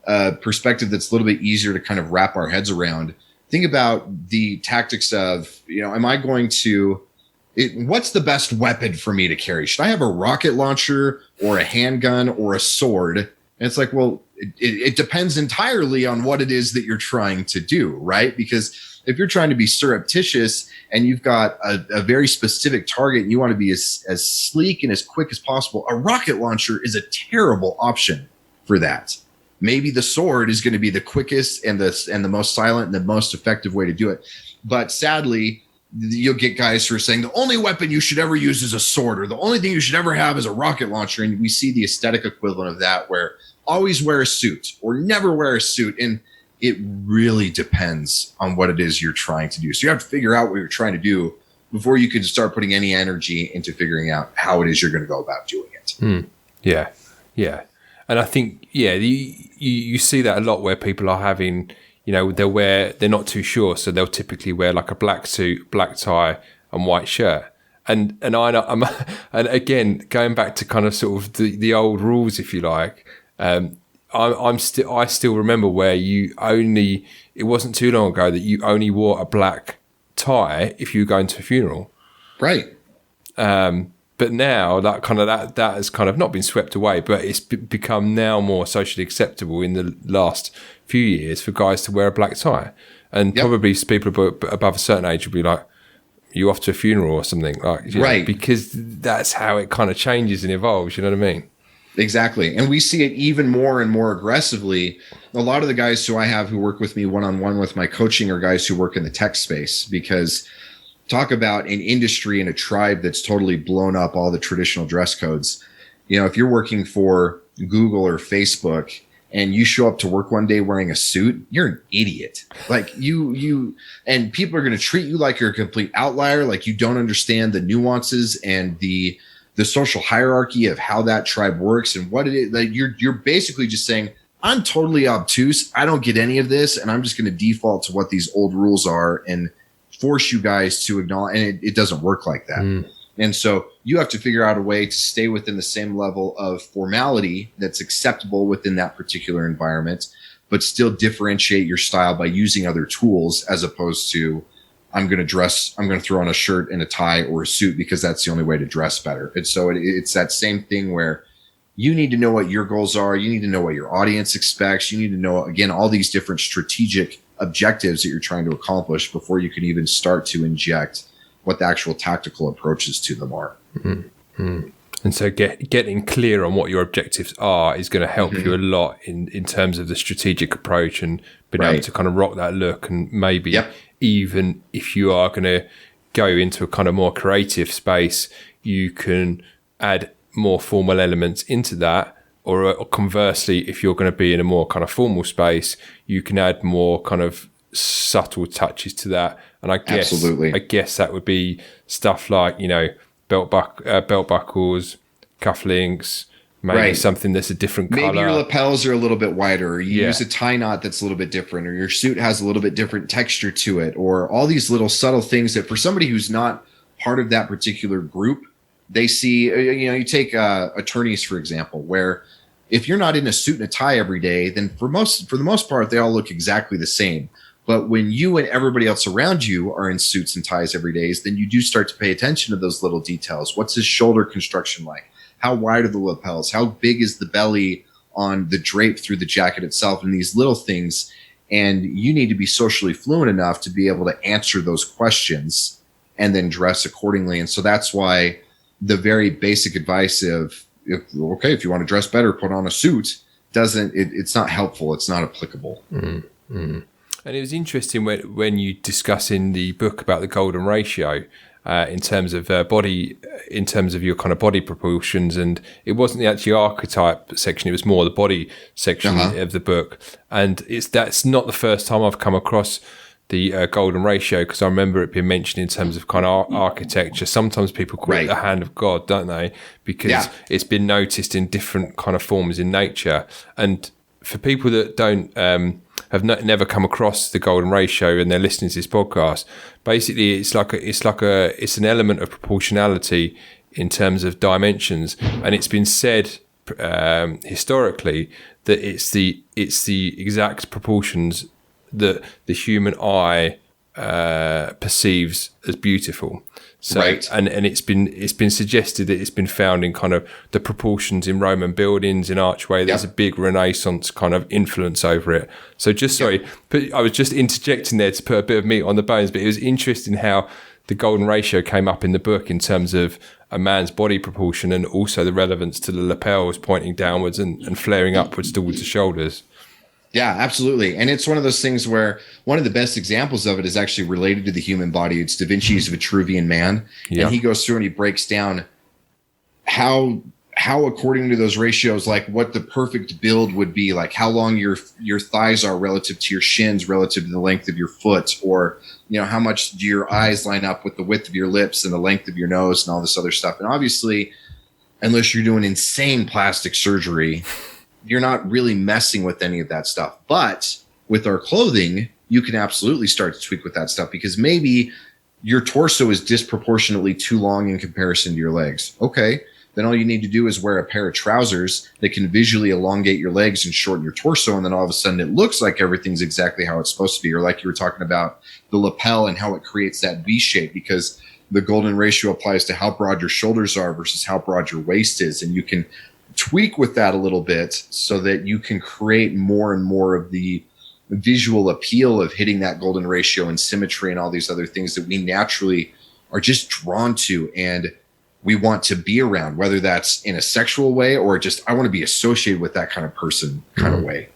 a perspective that's a little bit easier to kind of wrap our heads around, think about the tactics of, am I going to, what's the best weapon for me to carry? Should I have a rocket launcher or a handgun or a sword? And it's like, well, it depends entirely on what it is that you're trying to do, right? Because if you're trying to be surreptitious and you've got a very specific target and you want to be as sleek and as quick as possible, a rocket launcher is a terrible option for that. Maybe the sword is going to be the quickest and the most silent and the most effective way to do it. But sadly, you'll get guys who are saying the only weapon you should ever use is a sword, or the only thing you should ever have is a rocket launcher. And we see the aesthetic equivalent of that, where always wear a suit or never wear a suit. And it really depends on what it is you're trying to do. So you have to figure out what you're trying to do before you can start putting any energy into figuring out how it is you're going to go about doing it. Yeah. And I think, you see that a lot where people are having, they're not too sure. So they'll typically wear like a black suit, black tie and white shirt. And again, going back to kind of sort of the old rules, if you like, I still remember where it wasn't too long ago that you only wore a black tie if you were going to a funeral. Right. But now that has kind of not been swept away, but it's become now more socially acceptable in the last few years for guys to wear a black tie. And probably people above a certain age will be like, you off to a funeral or something, like, right? Because that's how it kind of changes and evolves. You know what I mean? Exactly. And we see it even more and more aggressively. A lot of the guys who I have who work with me one-on-one with my coaching are guys who work in the tech space, because talk about an industry and a tribe that's totally blown up all the traditional dress codes. You know, if you're working for Google or Facebook and you show up to work one day wearing a suit, you're an idiot. Like and people are going to treat you like you're a complete outlier, like you don't understand the nuances and the social hierarchy of how that tribe works and what it is. Like you're basically just saying, I'm totally obtuse. I don't get any of this. And I'm just going to default to what these old rules are and force you guys to acknowledge. And it doesn't work like that. And so you have to figure out a way to stay within the same level of formality that's acceptable within that particular environment, but still differentiate your style by using other tools, as opposed to, I'm going to throw on a shirt and a tie or a suit because that's the only way to dress better. And so it's that same thing where you need to know what your goals are. You need to know what your audience expects. You need to know, again, all these different strategic objectives that you're trying to accomplish before you can even start to inject what the actual tactical approaches to them are. Mm-hmm. And so getting clear on what your objectives are is going to help you a lot in terms of the strategic approach and being able to kind of rock that look. And maybe even if you are going to go into a kind of more creative space, you can add more formal elements into that. Or conversely, if you're going to be in a more kind of formal space, you can add more kind of subtle touches to that. And I guess that would be stuff like, you know, belt buckles, cufflinks, maybe something that's a different color. Maybe your lapels are a little bit wider, or you use a tie knot that's a little bit different, or your suit has a little bit different texture to it, or all these little subtle things that for somebody who's not part of that particular group, they see, you know, you take attorneys, for example, where if you're not in a suit and a tie every day, then for the most part, they all look exactly the same. But when you and everybody else around you are in suits and ties every day, then you do start to pay attention to those little details. What's his shoulder construction like? How wide are the lapels? How big is the belly on the drape through the jacket itself? And these little things. And you need to be socially fluent enough to be able to answer those questions and then dress accordingly. And so that's why the very basic advice of, if you want to dress better, put on a suit, it's not helpful. It's not applicable. Mm-hmm. And it was interesting when you discuss in the book about the golden ratio in terms of body, in terms of your kind of body proportions, and it wasn't the actual archetype section; it was more the body section of the book. And that's not the first time I've come across the golden ratio, because I remember it being mentioned in terms of kind of architecture. Sometimes people call it the hand of God, don't they? Because it's been noticed in different kind of forms in nature. And for people that don't have never come across the golden ratio and they're listening to this podcast, basically it's an element of proportionality in terms of dimensions, and it's been said historically that it's the exact proportions that the human eye perceives as beautiful. So, and it's been suggested that it's been found in kind of the proportions in Roman buildings, in archway. There's a big Renaissance kind of influence over it. So I was just interjecting there to put a bit of meat on the bones, but it was interesting how the golden ratio came up in the book in terms of a man's body proportion, and also the relevance to the lapels pointing downwards and flaring upwards towards the shoulders. Yeah, absolutely. And it's one of those things where one of the best examples of it is actually related to the human body. It's Da Vinci's Vitruvian Man. Yeah. And he goes through and he breaks down how according to those ratios, like what the perfect build would be, like how long your thighs are relative to your shins, relative to the length of your foot, or, you know, how much do your eyes line up with the width of your lips and the length of your nose and all this other stuff. And obviously, unless you're doing insane plastic surgery, you're not really messing with any of that stuff. But with our clothing, you can absolutely start to tweak with that stuff, because maybe your torso is disproportionately too long in comparison to your legs. Okay, then all you need to do is wear a pair of trousers that can visually elongate your legs and shorten your torso, and then all of a sudden it looks like everything's exactly how it's supposed to be. Or like you were talking about the lapel and how it creates that V shape, because the golden ratio applies to how broad your shoulders are versus how broad your waist is, and you can tweak with that a little bit so that you can create more and more of the visual appeal of hitting that golden ratio and symmetry and all these other things that we naturally are just drawn to and we want to be around, whether that's in a sexual way or just I want to be associated with that kind of person kind of way.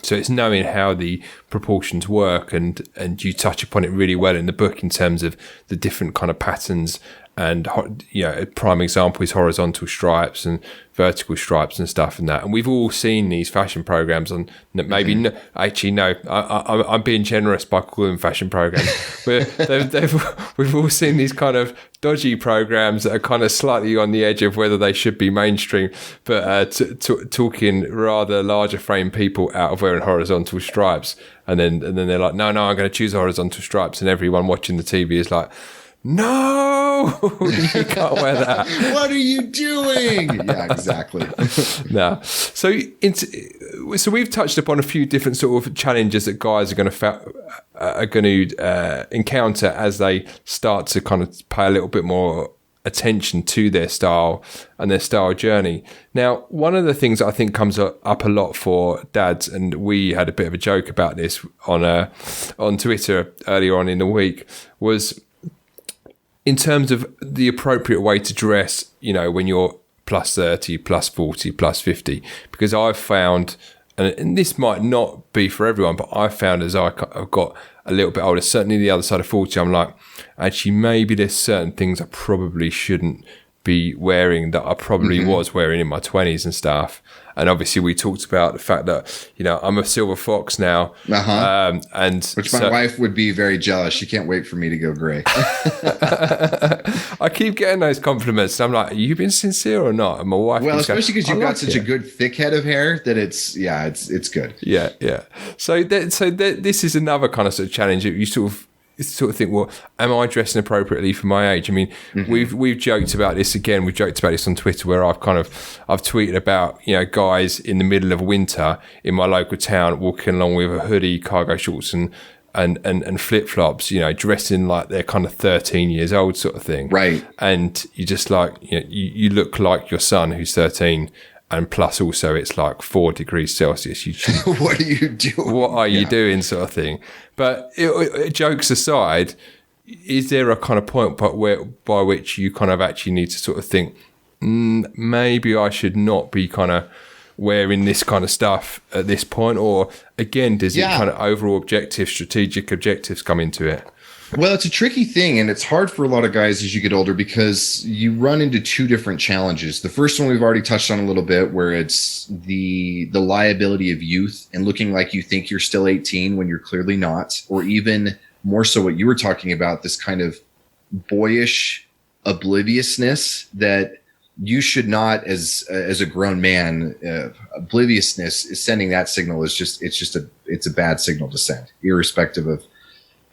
So it's knowing how the proportions work, and you touch upon it really well in the book in terms of the different kind of patterns. And a prime example is horizontal stripes and vertical stripes and stuff and that. And we've all seen these fashion programs on maybe I'm being generous by calling them fashion programs. We've all seen these kind of dodgy programs that are kind of slightly on the edge of whether they should be mainstream, but talking rather larger frame people out of wearing horizontal stripes. And then they're like, no, I'm going to choose horizontal stripes. And everyone watching the TV is like, no, you can't wear that. What are you doing? Yeah, exactly. No. So we've touched upon a few different sort of challenges that guys are going to encounter as they start to kind of pay a little bit more attention to their style and their style journey. Now, one of the things that I think comes up a lot for dads, and we had a bit of a joke about this on Twitter earlier on in the week, was in terms of the appropriate way to dress, when you're plus 30, plus 40, plus 50, because I've found, and this might not be for everyone, but I've found as I've got a little bit older, certainly the other side of 40, I'm like, actually, maybe there's certain things I probably shouldn't be wearing that I probably was wearing in my 20s and stuff. And obviously we talked about the fact that, I'm a silver fox now. And which my wife would be very jealous. She can't wait for me to go gray. I keep getting those compliments. And I'm like, are you being sincere or not? And my wife, well, especially because you've got such a good thick head of hair that it's good. Yeah. So this is another kind of sort of challenge that you sort of think, well, am I dressing appropriately for my age? I mean, we've joked about this again. We've joked about this on Twitter, where I've tweeted about, guys in the middle of winter in my local town walking along with a hoodie, cargo shorts and flip flops, dressing like they're kind of 13 years old sort of thing. Right. And you just like, you look like your son who's 13. And plus also it's like 4 degrees Celsius. What are you doing? What are you doing sort of thing? But jokes aside, is there a kind of point by which you kind of actually need to sort of think, maybe I should not be kind of wearing this kind of stuff at this point? Or again, does it kind of overall strategic objectives come into it? Well, it's a tricky thing, and it's hard for a lot of guys as you get older because you run into two different challenges. The first one we've already touched on a little bit, where it's the liability of youth and looking like you think you're still 18 when you're clearly not, or even more so what you were talking about, this kind of boyish obliviousness that you should not, as a grown man, obliviousness is sending that signal it's a bad signal to send, irrespective of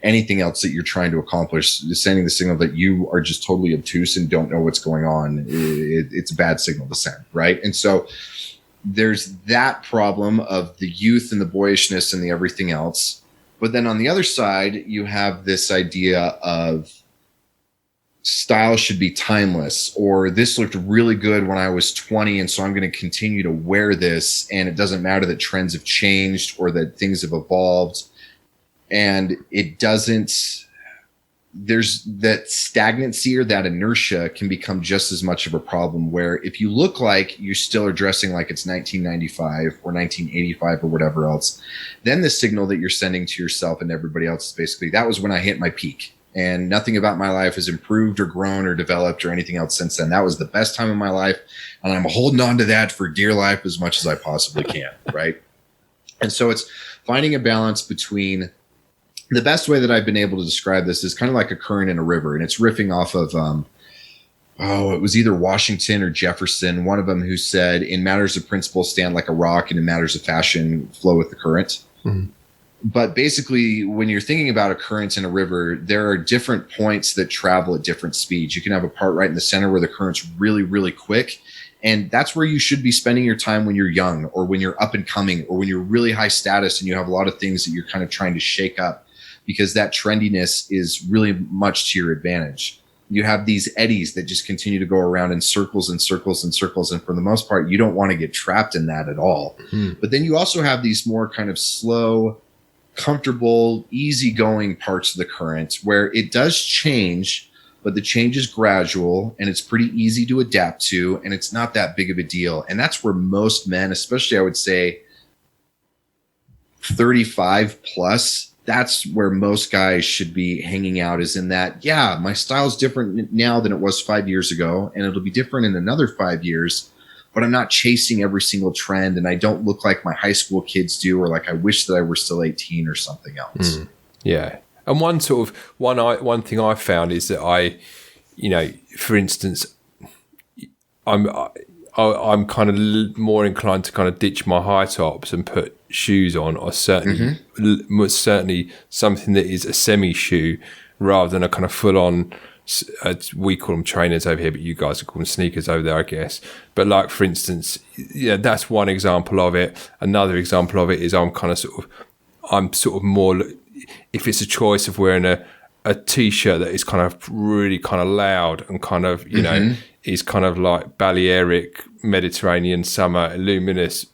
anything else that you're trying to accomplish. Sending the signal that you are just totally obtuse and don't know what's going on, it's a bad signal to send, right? And so there's that problem of the youth and the boyishness and the everything else. But then on the other side, you have this idea of style should be timeless, or this looked really good when I was 20, and so I'm going to continue to wear this, and it doesn't matter that trends have changed or that things have evolved. And there's that stagnancy or that inertia can become just as much of a problem, where if you look like you still are dressing like it's 1995 or 1985 or whatever else, then the signal that you're sending to yourself and everybody else is basically, that was when I hit my peak and nothing about my life has improved or grown or developed or anything else since then. That was the best time of my life, and I'm holding on to that for dear life as much as I possibly can, right? And so it's finding a balance between, the best way that I've been able to describe this is kind of like a current in a river, and it's riffing off of, it was either Washington or Jefferson, one of them, who said, in matters of principle, stand like a rock, and in matters of fashion, flow with the current. But basically, when you're thinking about a current in a river, there are different points that travel at different speeds. You can have a part right in the center where the current's really, really quick. And that's where you should be spending your time when you're young, or when you're up and coming, or when you're really high status and you have a lot of things that you're kind of trying to shake up, because that trendiness is really much to your advantage. You have these eddies that just continue to go around in circles and circles and circles. And for the most part, you don't want to get trapped in that at all. But then you also have these more kind of slow, comfortable, easygoing parts of the current where it does change, but the change is gradual and it's pretty easy to adapt to, and it's not that big of a deal. And that's where most men, especially I would say 35 plus, that's where most guys should be hanging out, is in that, yeah, my style's different now than it was 5 years ago, and it'll be different in another 5 years, but I'm not chasing every single trend, and I don't look like my high school kids do, or like I wish that I were still 18 or something else. Yeah. And one thing I found is that I, for instance, I'm kind of more inclined to kind of ditch my high tops and put shoes on, or certainly something that is a semi shoe rather than a kind of full on. We call them trainers over here, but you guys call them sneakers over there, I guess. But like, for instance, that's one example of it. Another example of it is I'm sort of more, if it's a choice of wearing a t-shirt that is kind of really kind of loud and kind of, is kind of like Balearic, Mediterranean summer, luminous,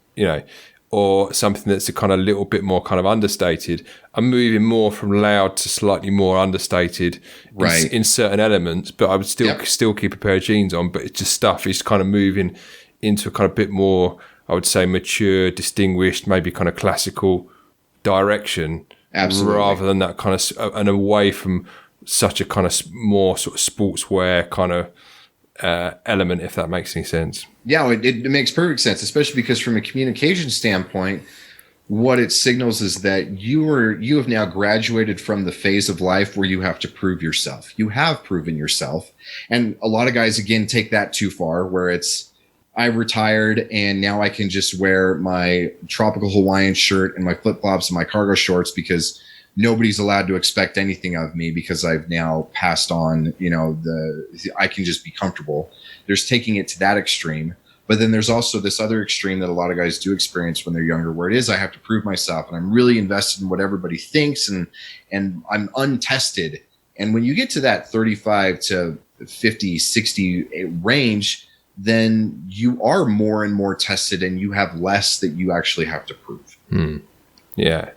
or something that's a kind of little bit more kind of understated. I'm moving more from loud to slightly more understated in certain elements, but I would still keep a pair of jeans on, but it's just stuff is kind of moving into a kind of bit more, I would say, mature, distinguished, maybe kind of classical direction. Absolutely. Rather than that kind of, and away from such a kind of more sort of sportswear kind of element, if that makes any sense. Yeah, it makes perfect sense, especially because from a communication standpoint, what it signals is that you have now graduated from the phase of life where you have to prove yourself. You have proven yourself. And a lot of guys, again, take that too far, where it's, I've retired and now I can just wear my tropical Hawaiian shirt and my flip-flops and my cargo shorts because nobody's allowed to expect anything of me because I've now passed on, I can just be comfortable. There's taking it to that extreme. But then there's also this other extreme that a lot of guys do experience when they're younger, where it is, I have to prove myself and I'm really invested in what everybody thinks and I'm untested. And when you get to that 35 to 50, 60 range, then you are more and more tested and you have less that you actually have to prove. Yeah.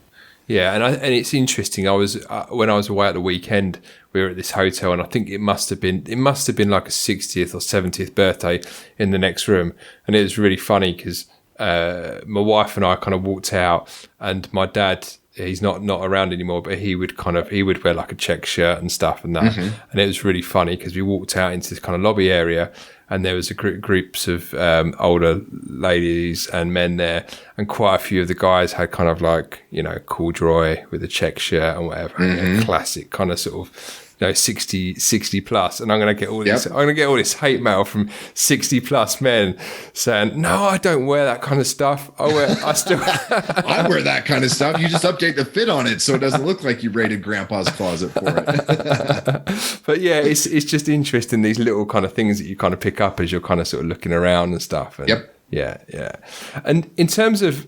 Yeah. And it's interesting. I was, when I was away at the weekend, we were at this hotel and I think it must have been like a 60th or 70th birthday in the next room. And it was really funny because, my wife and I kind of walked out and my dad, he's not around anymore, but he would wear like a check shirt and stuff and that. And it was really funny because we walked out into this kind of lobby area and there was a groups of older ladies and men there, and quite a few of the guys had kind of like, corduroy with a check shirt and whatever, classic kind of sort of, 60 plus, and I'm going to get all this. I'm going to get all this hate mail from 60 plus men saying, "No, I don't wear that kind of stuff. I wear that kind of stuff. You just update the fit on it so it doesn't look like you raided Grandpa's closet for it." But yeah, it's just interesting, these little kind of things that you kind of pick up as you're kind of sort of looking around and stuff. And Yeah. And in terms of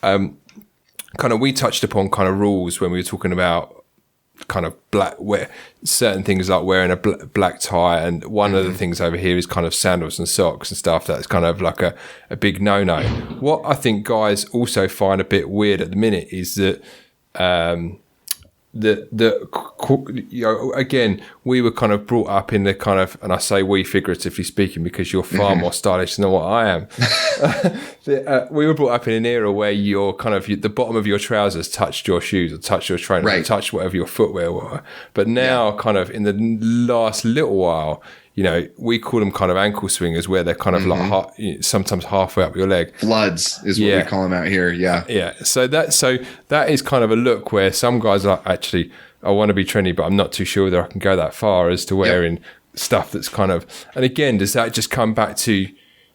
kind of, we touched upon kind of rules when we were talking about kind of certain things like wearing a black tie, and one of the things over here is kind of sandals and socks and stuff. That's kind of like a big no-no. What I think guys also find a bit weird at the minute is that again, we were kind of brought up in the kind of, and I say we figuratively speaking because you're far more stylish than what I am. We were brought up in an era where your kind of the bottom of your trousers touched your shoes or touched your trainer, or touched whatever your footwear were. But now, kind of in the last little while, we call them kind of ankle swingers, where they're kind of like sometimes halfway up your leg. Floods is what we call them out here. Yeah. So that is kind of a look where some guys are actually, I want to be trendy, but I'm not too sure whether I can go that far as to wearing stuff that's kind of. And again, does that just come back to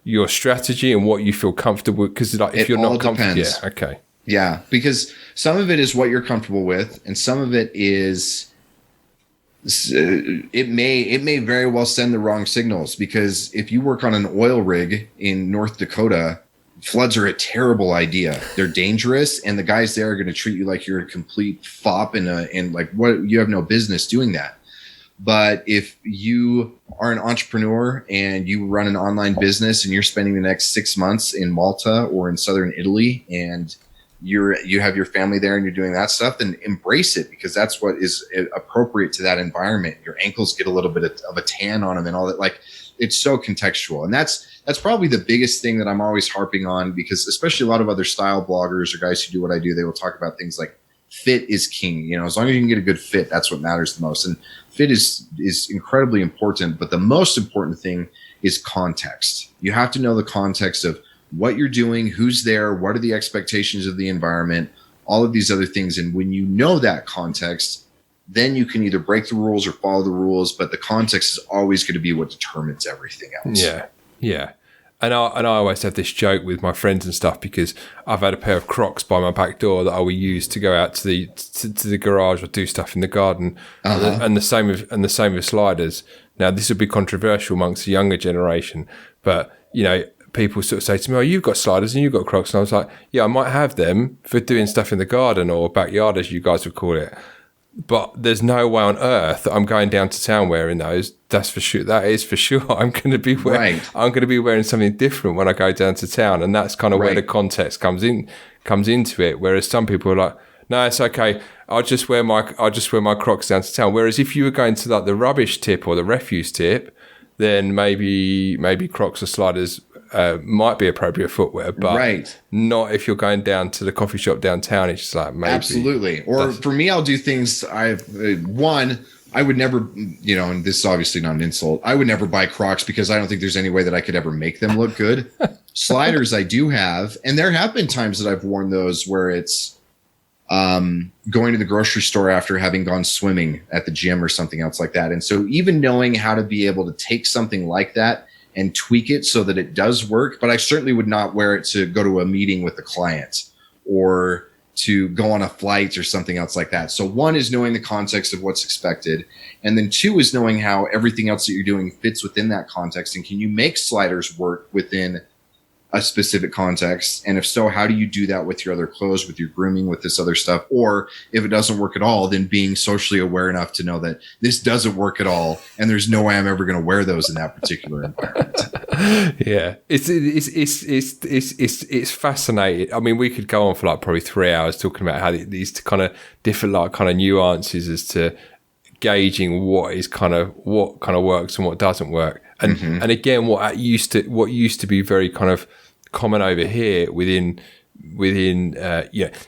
your strategy and what you feel comfortable with? Because like, if you're not comfortable, okay. Yeah, because some of it is what you're comfortable with, and some of it is it may very well send the wrong signals. Because if you work on an oil rig in North Dakota, floods are a terrible idea. They're dangerous, and the guys there are going to treat you like you're a complete fop and like what you have no business doing that. But if you are an entrepreneur and you run an online business and you're spending the next 6 months in Malta or in southern Italy, and you have your family there and you're doing that stuff, then embrace it, because that's what is appropriate to that environment. Your ankles get a little bit of a tan on them and all that. Like, it's so contextual. And that's probably the biggest thing that I'm always harping on, because especially a lot of other style bloggers or guys who do what I do, they will talk about things like fit is king. You know, as long as you can get a good fit, that's what matters the most. And fit is incredibly important. But the most important thing is context. You have to know the context of what you're doing, who's there, what are the expectations of the environment, all of these other things. And when you know that context, then you can either break the rules or follow the rules. But the context is always going to be what determines everything else. Yeah. Yeah. And I always have this joke with my friends and stuff, because I've had a pair of Crocs by my back door that I will use to go out to the garage or do stuff in the garden, and the same with sliders. Now, this would be controversial amongst the younger generation, but you know, people sort of say to me, "Oh, you've got sliders and you've got Crocs," and I was like, "Yeah, I might have them for doing stuff in the garden or backyard, as you guys would call it." But there's no way on earth that I'm going down to town wearing those. That's for sure. That is for sure. I'm going to be wearing something different when I go down to town, and that's kind of where the context comes into it. Whereas some people are like, "No, it's okay. I'll just wear my Crocs down to town." Whereas if you were going to like the rubbish tip or the refuse tip, then maybe Crocs or sliders might be appropriate footwear, but not if you're going down to the coffee shop downtown. It's just like, maybe. Absolutely. Or for me, I'll do things. I would never, you know, and this is obviously not an insult, I would never buy Crocs because I don't think there's any way that I could ever make them look good. Sliders I do have, and there have been times that I've worn those where it's going to the grocery store after having gone swimming at the gym or something else like that. And so even knowing how to be able to take something like that and tweak it so that it does work, but I certainly would not wear it to go to a meeting with a client or to go on a flight or something else like that. So one is knowing the context of what's expected. And then two is knowing how everything else that you're doing fits within that context. And can you make sliders work within a specific context? And if so, how do you do that with your other clothes, with your grooming, with this other stuff? Or if it doesn't work at all, then being socially aware enough to know that this doesn't work at all, and there's no way I'm ever going to wear those in that particular environment. Yeah, it's fascinating. I mean, we could go on for like probably 3 hours talking about how these kind of different like kind of nuances as to gauging what kind of works and what doesn't work. And and again, what used to be very kind of common over here within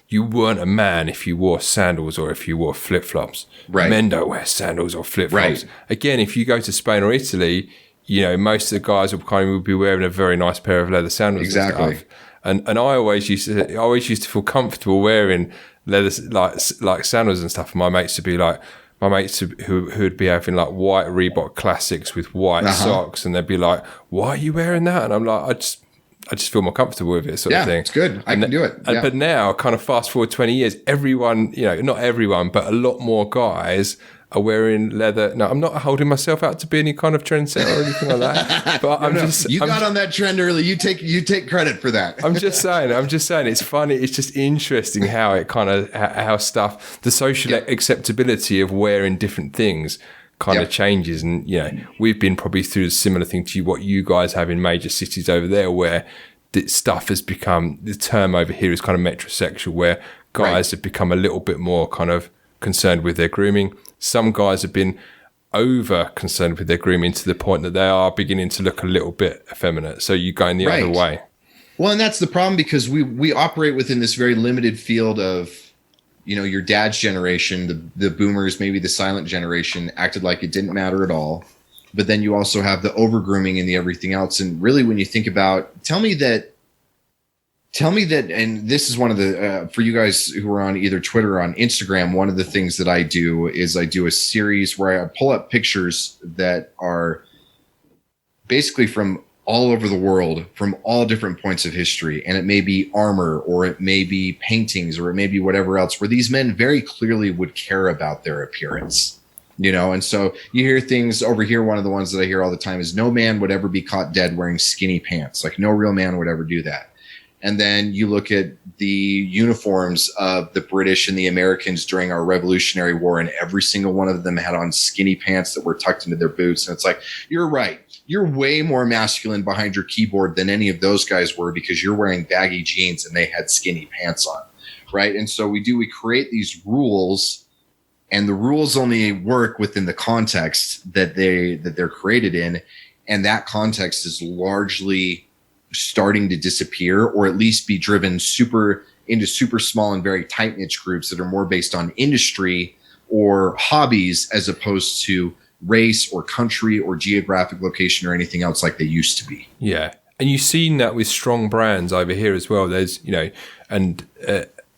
you weren't a man if you wore sandals or if you wore flip-flops. Right. Men don't wear sandals or flip-flops. Right. Again, if you go to Spain or Italy, you know, most of the guys will be wearing a very nice pair of leather sandals. Exactly. And stuff. And I always used to feel comfortable wearing leather like sandals and stuff. And my mates would be like, who'd be having like white Reebok classics with white socks, and they'd be like, "Why are you wearing that?" And I'm like, I just feel more comfortable with it, sort of thing. Yeah, it's good. I can do it. Yeah. But now, kind of fast forward 20 years, everyone, you know, not everyone, but a lot more guys are wearing leather. No, I'm not holding myself out to be any kind of trendsetter or anything like that. But You got on that trend early. You take credit for that. I'm just saying. It's funny. It's just interesting how it kind of how stuff, the social acceptability of wearing different things kind of changes. And you know, we've been probably through a similar thing to what you guys have in major cities over there, where stuff has become, the term over here is kind of metrosexual, where guys have become a little bit more kind of concerned with their grooming. Some guys have been over concerned with their grooming to the point that they are beginning to look a little bit effeminate. So you're going the other way. Well, and that's the problem, because we operate within this very limited field of, you know, your dad's generation, the boomers, maybe the silent generation, acted like it didn't matter at all. But then you also have the over grooming and the everything else. And really, when you think about, tell me that, and this is one of the, for you guys who are on either Twitter or on Instagram, one of the things that I do is I do a series where I pull up pictures that are basically from all over the world from all different points of history. And it may be armor, or it may be paintings, or it may be whatever else, where these men very clearly would care about their appearance, and so you hear things over here. One of the ones that I hear all the time is no man would ever be caught dead wearing skinny pants. Like no real man would ever do that. And then you look at the uniforms of the British and the Americans during our Revolutionary War, and every single one of them had on skinny pants that were tucked into their boots. And it's like, you're right. You're way more masculine behind your keyboard than any of those guys were, because you're wearing baggy jeans and they had skinny pants on, right? And so we create these rules, and the rules only work within the context that they're created in, and that context is largely starting to disappear, or at least be driven into super small and very tight niche groups that are more based on industry or hobbies, as opposed to race or country or geographic location or anything else like they used to be. Yeah. And you've seen that with strong brands over here as well. There's,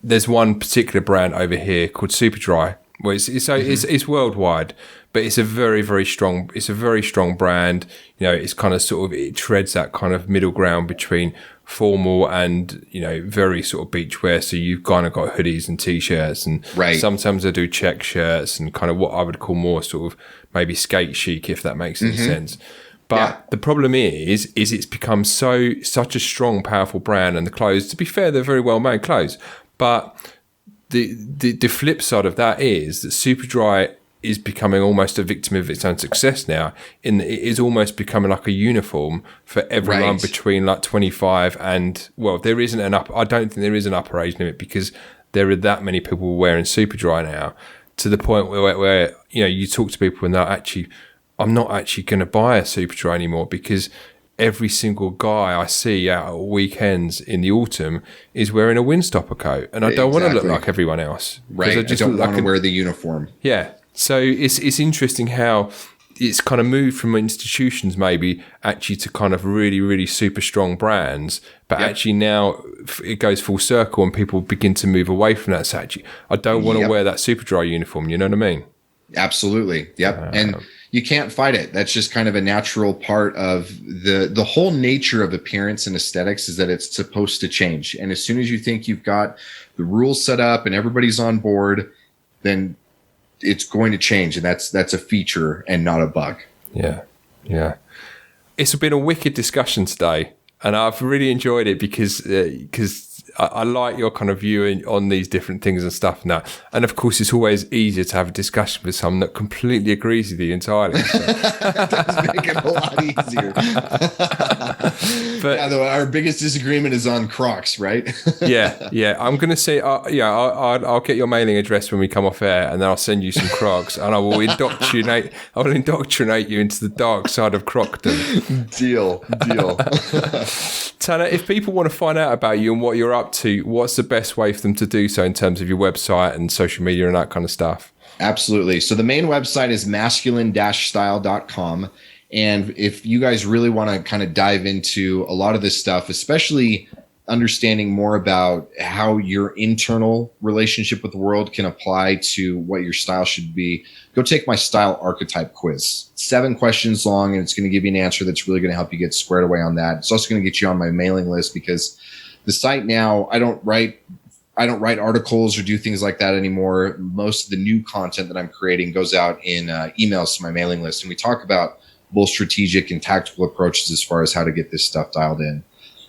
there's one particular brand over here called Superdry. Well, it's worldwide, but it's a very, very strong. It's a very strong brand. It's kind of it treads that kind of middle ground between formal and very sort of beachwear. So you've kind of got hoodies and t-shirts, and sometimes they do check shirts and kind of what I would call more sort of maybe skate chic, if that makes any sense. But the problem is it's become such a strong, powerful brand, and the clothes. To be fair, they're very well made clothes, but the flip side of that is that Superdry is becoming almost a victim of its own success now. It is almost becoming like a uniform for everyone between like 25 and, well, there isn't I don't think there is an upper age limit, because there are that many people wearing Superdry now, to the point where you talk to people and they're I'm not actually going to buy a Superdry anymore, because every single guy I see out at weekends in the autumn is wearing a windstopper coat, and I don't want to look like everyone else. Right. I don't want to wear the uniform. Yeah. So it's interesting how it's kind of moved from institutions maybe actually to kind of really, really super strong brands, but actually now it goes full circle and people begin to move away from that. So actually, I don't want to wear that Superdry uniform. You know what I mean? Absolutely. Yep. And you can't fight it. That's just kind of a natural part of the whole nature of appearance and aesthetics, is that it's supposed to change. And as soon as you think you've got the rules set up and everybody's on board, then it's going to change. And that's a feature and not a bug. Yeah. Yeah. It's been a wicked discussion today, and I've really enjoyed it because I like your kind of view on these different things and stuff now. And of course, it's always easier to have a discussion with someone that completely agrees with you entirely. So. It does make it a lot easier. But our biggest disagreement is on Crocs, right? yeah. I'm going to say, I'll get your mailing address when we come off air, and then I'll send you some Crocs, and I will indoctrinate you into the dark side of Crocdom. Deal. Tanner, if people want to find out about you and what you're up to, what's the best way for them to do so in terms of your website and social media and that kind of stuff? Absolutely. So the main website is masculine-style.com. And if you guys really want to kind of dive into a lot of this stuff, especially understanding more about how your internal relationship with the world can apply to what your style should be, go take my style archetype quiz. 7 questions long, and it's going to give you an answer that's really going to help you get squared away on that. It's also going to get you on my mailing list, because the site now, I don't write articles or do things like that anymore. Most of the new content that I'm creating goes out in emails to my mailing list, and we talk about both strategic and tactical approaches as far as how to get this stuff dialed in.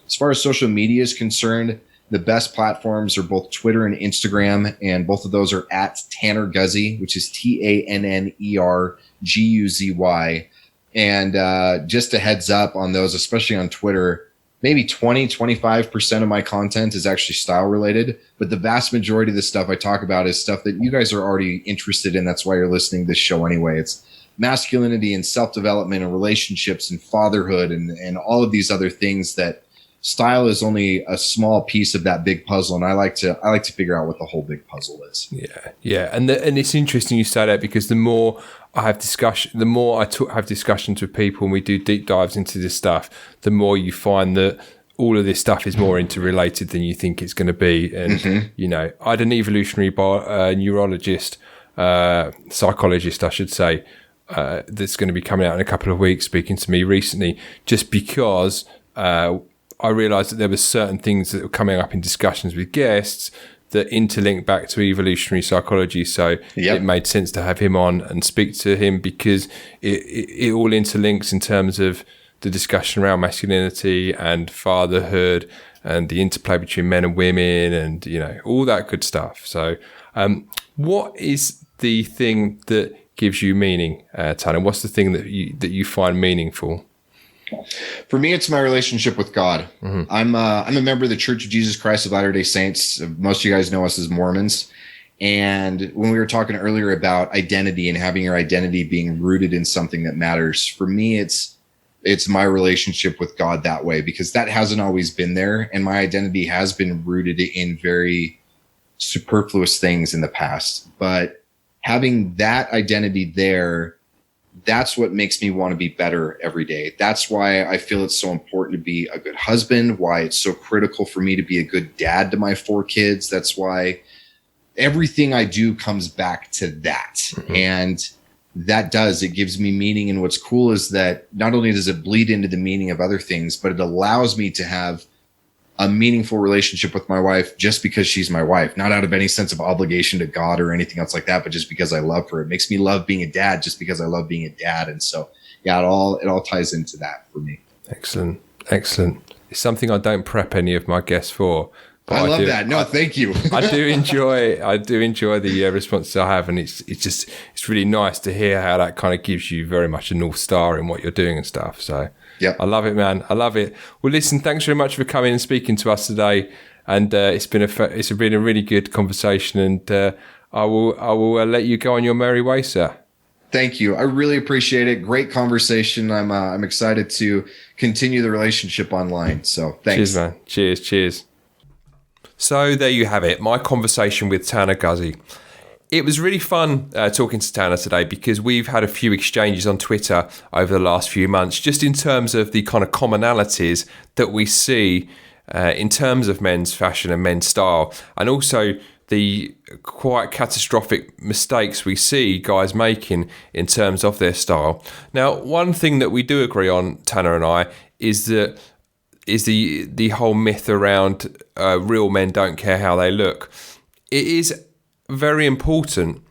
As far as social media is concerned, the best platforms are both Twitter and Instagram, and both of those are at Tanner Guzy, which is TANNERGUZY. And just a heads up on those, especially on Twitter, maybe 20-25% of my content is actually style related, but the vast majority of the stuff I talk about is stuff that you guys are already interested in. That's why you're listening to this show anyway. It's masculinity and self-development and relationships and fatherhood and all of these other things that style is only a small piece of that big puzzle, and I like to figure out what the whole big puzzle is. Yeah, and it's interesting you say that, because the more I have discussions with people and we do deep dives into this stuff, the more you find that all of this stuff is more interrelated than you think it's going to be. And I had an evolutionary neurologist, psychologist, I should say, that's going to be coming out in a couple of weeks, speaking to me recently, just because I realised that there were certain things that were coming up in discussions with guests that interlink back to evolutionary psychology. So It made sense to have him on and speak to him, because it all interlinks in terms of the discussion around masculinity and fatherhood and the interplay between men and women and, all that good stuff. So what is the thing that gives you meaning, Tanner? What's the thing that you find meaningful? For me, it's my relationship with God. Mm-hmm. I'm a member of the Church of Jesus Christ of Latter-day Saints. Most of you guys know us as Mormons. And when we were talking earlier about identity and having your identity being rooted in something that matters, for me, it's my relationship with God that way, because that hasn't always been there. And my identity has been rooted in very superfluous things in the past. But having that identity there, that's what makes me want to be better every day. That's why I feel it's so important to be a good husband, why it's so critical for me to be a good dad to my 4 kids. That's why everything I do comes back to that. Mm-hmm. And it gives me meaning. And what's cool is that not only does it bleed into the meaning of other things, but it allows me to have a meaningful relationship with my wife just because she's my wife, not out of any sense of obligation to God or anything else like that, but just because I love her. It makes me love being a dad just because I love being a dad. And so, it all ties into that for me. Excellent. It's something I don't prep any of my guests for. I love that. No, thank you. I do enjoy the responses I have, and it's really nice to hear how that kind of gives you very much a North Star in what you're doing and stuff. So yeah, I love it, man. I love it. Well, listen, thanks very much for coming and speaking to us today. And it's been a really good conversation. And I will let you go on your merry way, sir. Thank you. I really appreciate it. Great conversation. I'm excited to continue the relationship online. So thanks. Cheers, man. Cheers. So there you have it, my conversation with Tanner Guzy. It was really fun talking to Tanner today, because we've had a few exchanges on Twitter over the last few months, just in terms of the kind of commonalities that we see in terms of men's fashion and men's style, and also the quite catastrophic mistakes we see guys making in terms of their style. Now, one thing that we do agree on, Tanner and I, is the whole myth around real men don't care how they look. It is very important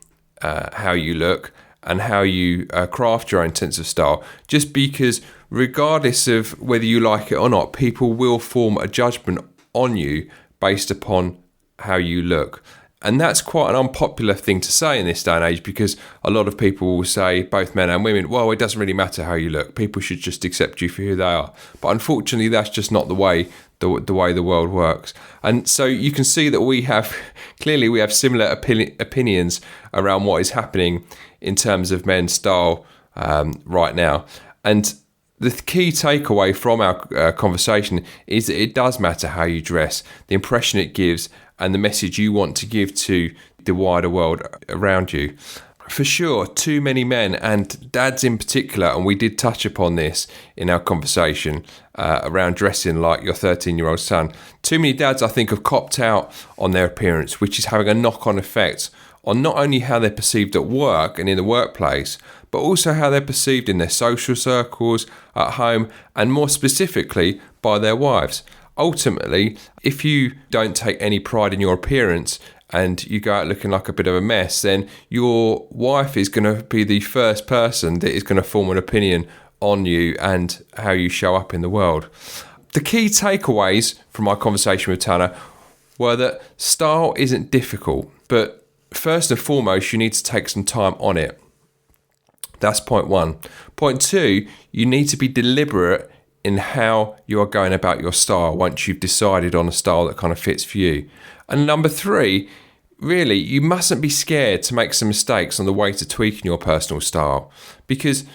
how you look and how you craft your own sense of style, just because regardless of whether you like it or not, people will form a judgment on you based upon how you look. And that's quite an unpopular thing to say in this day and age, because a lot of people will say, both men and women, well, it doesn't really matter how you look. People should just accept you for who they are. But unfortunately, that's just not the way the way the world works. And so you can see that we have similar opinions around what is happening in terms of men's style right now. And the key takeaway from our conversation is that it does matter how you dress, the impression it gives, and the message you want to give to the wider world around you. For sure, too many men, and dads in particular, and we did touch upon this in our conversation around dressing like your 13-year-old son. Too many dads, I think, have copped out on their appearance, which is having a knock-on effect on not only how they're perceived at work and in the workplace, but also how they're perceived in their social circles, at home, and more specifically by their wives. Ultimately, if you don't take any pride in your appearance and you go out looking like a bit of a mess, then your wife is going to be the first person that is going to form an opinion on you and how you show up in the world. The key takeaways from my conversation with Tanner were that style isn't difficult, but first and foremost, you need to take some time on it. That's point one. Point two, you need to be deliberate in how you are going about your style once you've decided on a style that kind of fits for you. And number three, really, you mustn't be scared to make some mistakes on the way to tweaking your personal style, because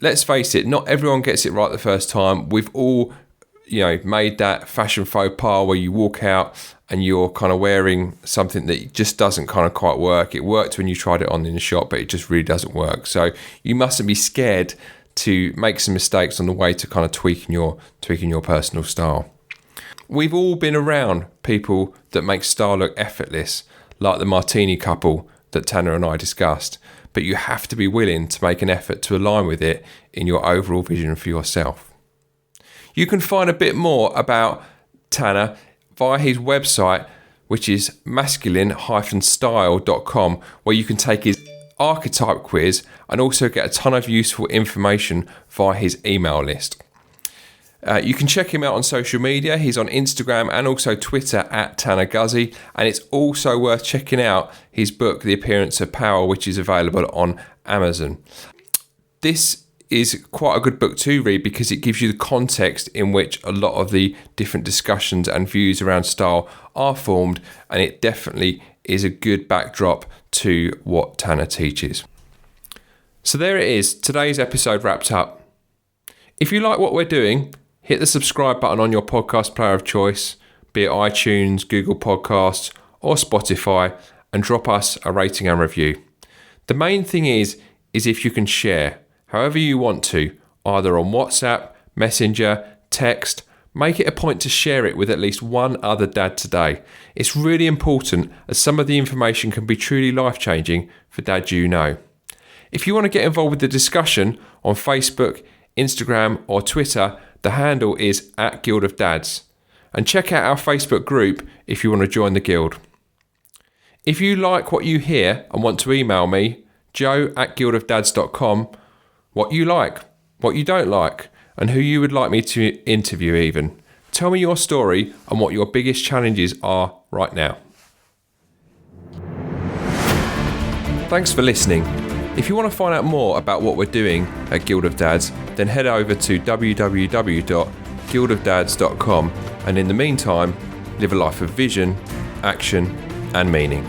let's face it, not everyone gets it right the first time. We've all, made that fashion faux pas where you walk out and you're kind of wearing something that just doesn't kind of quite work. It worked when you tried it on in the shop, but it just really doesn't work. So you mustn't be scared to make some mistakes on the way to kind of tweaking your personal style. We've all been around people that make style look effortless, like the martini couple that Tanner and I discussed. but you have to be willing to make an effort to align with it in your overall vision for yourself. You can find a bit more about Tanner via his website, which is masculine-style.com, where you can take his archetype quiz and also get a ton of useful information via his email list. You can check him out on social media. He's on Instagram and also Twitter at Tanner Guzy. And it's also worth checking out his book, The Appearance of Power, which is available on Amazon. This is quite a good book to read because it gives you the context in which a lot of the different discussions and views around style are formed. And it definitely is a good backdrop to what Tanner teaches. So there it is. Today's episode wrapped up. If you like what we're doing, hit the subscribe button on your podcast player of choice, be it iTunes, Google Podcasts, or Spotify, and drop us a rating and review. The main thing is if you can share, however you want to, either on WhatsApp, Messenger, text, make it a point to share it with at least one other dad today. It's really important as some of the information can be truly life-changing for dads you know. If you want to get involved with the discussion on Facebook, Instagram, or Twitter, the handle is @GuildofDads. And check out our Facebook group if you want to join the guild. If you like what you hear and want to email me, joe@guildofdads.com, what you like, what you don't like, and who you would like me to interview even. Tell me your story and what your biggest challenges are right now. Thanks for listening. If you want to find out more about what we're doing at Guild of Dads, then head over to www.guildofdads.com, and in the meantime, live a life of vision, action, and meaning.